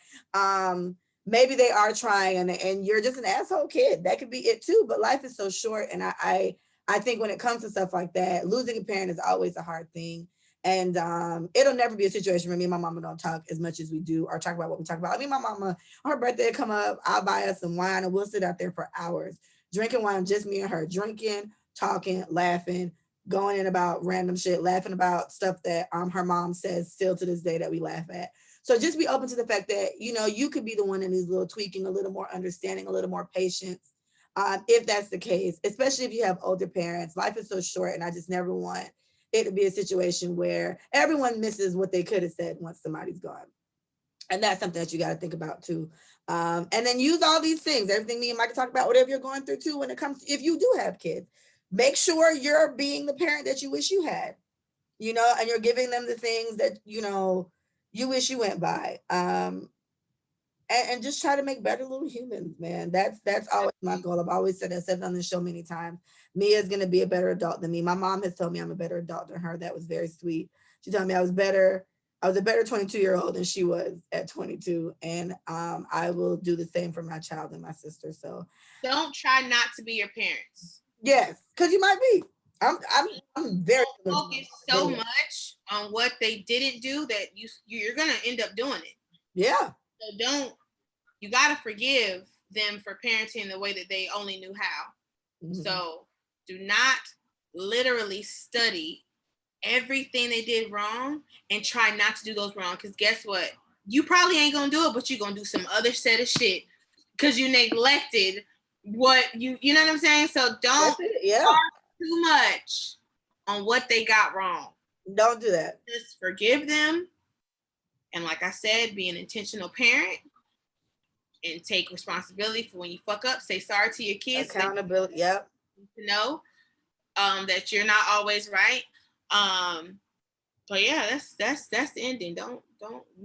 [SPEAKER 1] Maybe they are trying and you're just an asshole kid. That could be it too. But life is so short. And I think when it comes to stuff like that, losing a parent is always a hard thing. And it'll never be a situation where me and my mama don't talk as much as we do or talk about what we talk about. I mean, my mama, on her birthday come up, I'll buy us some wine and we'll sit out there for hours drinking wine, just me and her, drinking, talking, laughing, going in about random shit, laughing about stuff that her mom says still to this day that we laugh at. So just be open to the fact that, you could be the one that needs a little tweaking, a little more understanding, a little more patience. If that's the case, especially if you have older parents, life is so short and I just never want it to be a situation where everyone misses what they could have said once somebody's gone. And that's something that you got to think about too. And then use all these things, everything me and Mike talk about, whatever you're going through too, when it comes to, if you do have kids, make sure you're being the parent that you wish you had, and you're giving them the things that, you wish you went by. And just try to make better little humans, man. That's always my goal. I've always said it on the show many times. Mia's going to be a better adult than me. My mom has told me I'm a better adult than her. That was very sweet. She told me I was a better 22-year-old than she was at 22. And I will do the same for my child and my sister. So
[SPEAKER 2] don't try not to be your parents.
[SPEAKER 1] Yes, because you might be. I'm very
[SPEAKER 2] focus so much on what they didn't do that you're gonna end up doing it.
[SPEAKER 1] Yeah.
[SPEAKER 2] So you gotta forgive them for parenting the way that they only knew how. Mm-hmm. So do not literally study everything they did wrong and try not to do those wrong. Because guess what? You probably ain't gonna do it, but you're gonna do some other set of shit because you neglected what you know what I'm saying? So don't too much on what they got wrong.
[SPEAKER 1] Don't do that.
[SPEAKER 2] Just forgive them. And like I said, be an intentional parent and take responsibility for when you fuck up. Say sorry to your kids.
[SPEAKER 1] Accountability. Yep.
[SPEAKER 2] To know that you're not always right. But yeah, that's the ending. Don't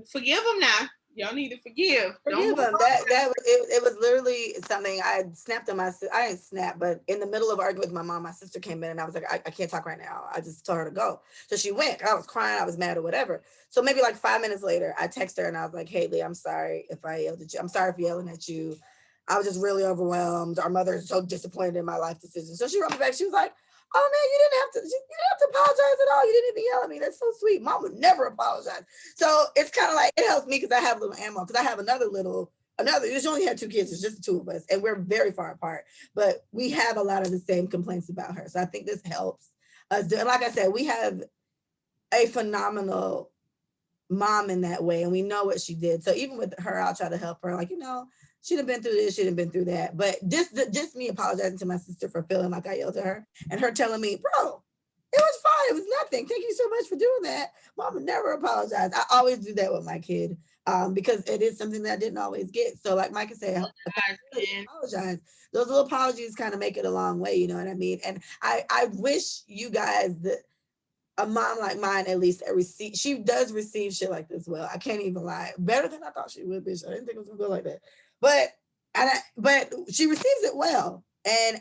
[SPEAKER 2] forgive them now. Y'all need to forgive.
[SPEAKER 1] Forgive them. It was literally something I snapped on my sister. I didn't snap, but in the middle of arguing with my mom, my sister came in and I was like, I can't talk right now. I just told her to go. So she went. I was crying. I was mad or whatever. So maybe like 5 minutes later, I text her and I was like, Haley, I'm sorry if I yelled at you. I'm sorry for yelling at you. I was just really overwhelmed. Our mother is so disappointed in my life decision. So she wrote me back. She was like, oh man, you didn't have to apologize at all. You didn't even yell at me. That's so sweet. Mom would never apologize. So it's kind of like, it helps me because I have a little ammo, because I have another, she only had 2 kids. It's just the 2 of us. And we're very far apart, but we have a lot of the same complaints about her. So I think this helps us. And like I said, we have a phenomenal mom in that way. And we know what she did. So even with her, I'll try to help her. Like, she'd have been through this, she'd have been through that. But just me apologizing to my sister for feeling like I yelled at her and her telling me, bro, it was fine. It was nothing. Thank you so much for doing that. Mom would never apologize. I always do that with my kid because it is something that I didn't always get. So like Micah said, apologize. Those little apologies kind of make it a long way. You know what I mean? And I wish you guys a mom like mine, at least, she does receive shit like this well. I can't even lie. Better than I thought she would, bitch. I didn't think it was gonna go like that. But she receives it well. And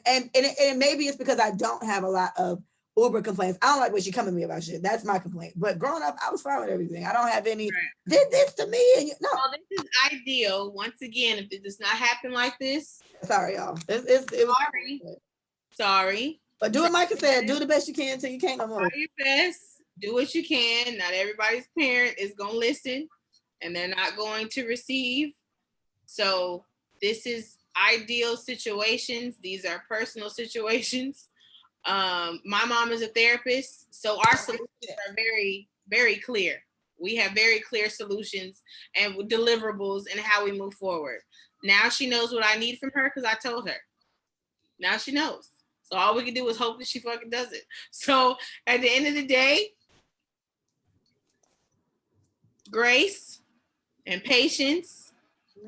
[SPEAKER 1] maybe it's because I don't have a lot of Uber complaints. I don't like when she come at me about shit. That's my complaint. But growing up, I was fine with everything. I don't have any did this to me. And no.
[SPEAKER 2] Well, this is ideal. Once again, if it does not happen like this,
[SPEAKER 1] sorry, y'all. It was
[SPEAKER 2] sorry.
[SPEAKER 1] But do what Micah said. Do the best you can until you can't no more.
[SPEAKER 2] Try your best. Do what you can. Not everybody's parent is gonna listen, and they're not going to receive. So this is ideal situations. These are personal situations. My mom is a therapist, so our solutions are very, very clear. We have very clear solutions and deliverables and how we move forward. Now she knows what I need from her because I told her. Now she knows. So all we can do is hope that she fucking does it. So at the end of the day, grace and patience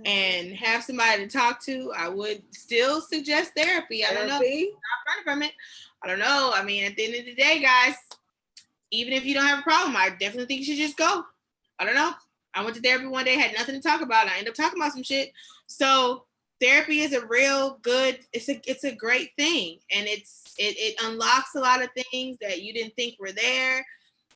[SPEAKER 2] and have somebody to talk to. I would still suggest therapy. I don't know. Not running from it. I don't know. I mean, at the end of the day, guys, even if you don't have a problem, I definitely think you should just go. I don't know. I went to therapy one day, had nothing to talk about. I ended up talking about some shit. So therapy is a real good, it's a great thing. And it unlocks a lot of things that you didn't think were there.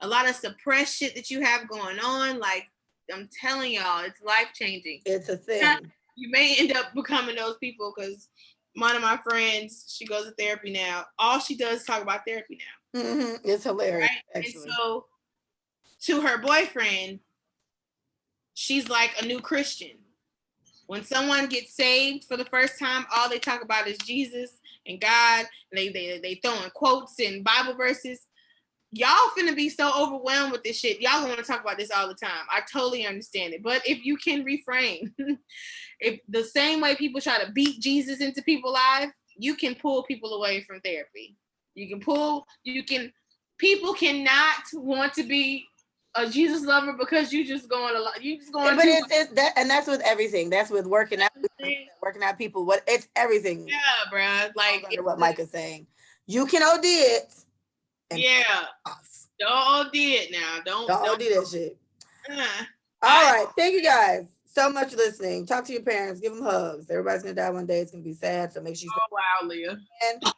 [SPEAKER 2] A lot of suppressed shit that you have going on. Like, I'm telling y'all, it's life-changing.
[SPEAKER 1] It's a thing.
[SPEAKER 2] You may end up becoming those people because one of my friends, she goes to therapy now. All she does is talk about therapy now.
[SPEAKER 1] Mm-hmm. It's hilarious.
[SPEAKER 2] Right? And so to her boyfriend, she's like a new Christian. When someone gets saved for the first time, all they talk about is Jesus and God. And they throwing quotes and Bible verses. Y'all finna be so overwhelmed with this shit. Y'all want to talk about this all the time. I totally understand it. But if you can reframe, if the same way people try to beat Jesus into people's lives, you can pull people away from therapy. People cannot want to be a Jesus lover because you just going a lot. You just going.
[SPEAKER 1] But it's that, and that's with everything. That's with working out people. What it's everything.
[SPEAKER 2] Yeah, bro. Like
[SPEAKER 1] what Micah's saying, you can OD it.
[SPEAKER 2] Yeah. Don't OD it now. Don't
[SPEAKER 1] OD that shit. All right. Thank you guys so much for listening. Talk to your parents. Give them hugs. Everybody's gonna die one day. It's gonna be sad. So make sure you
[SPEAKER 2] wow, Leah.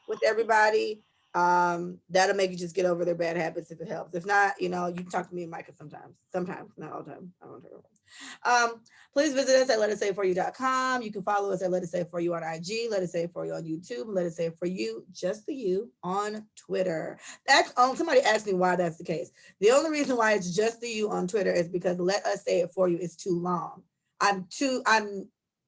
[SPEAKER 1] With everybody. That'll make you just get over their bad habits if it helps. If not, you can talk to me and Micah sometimes, not all the time. I don't know. Please visit us at letitsaveforyou.com. You can follow us at Let It Save For You on IG, Let It Save For You on YouTube, and Let It Save For You, just for you, on Twitter. Somebody asked me why that's the case. The only reason why it's just the you on Twitter is because Let Us Say It For You is too long. I'm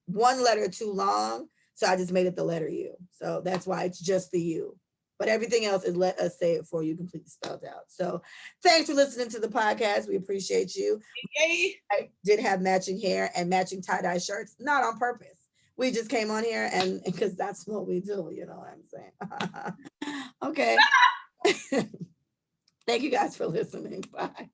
[SPEAKER 1] one letter too long, so I just made it the letter U. So that's why it's just the you. But everything else is Let Us Say It For You, completely spelled out. So thanks for listening to the podcast. We appreciate you.
[SPEAKER 2] Yay.
[SPEAKER 1] I did have matching hair and matching tie-dye shirts, not on purpose. We just came on here and because that's what we do, you know what I'm saying? Okay. Thank you guys for listening. Bye.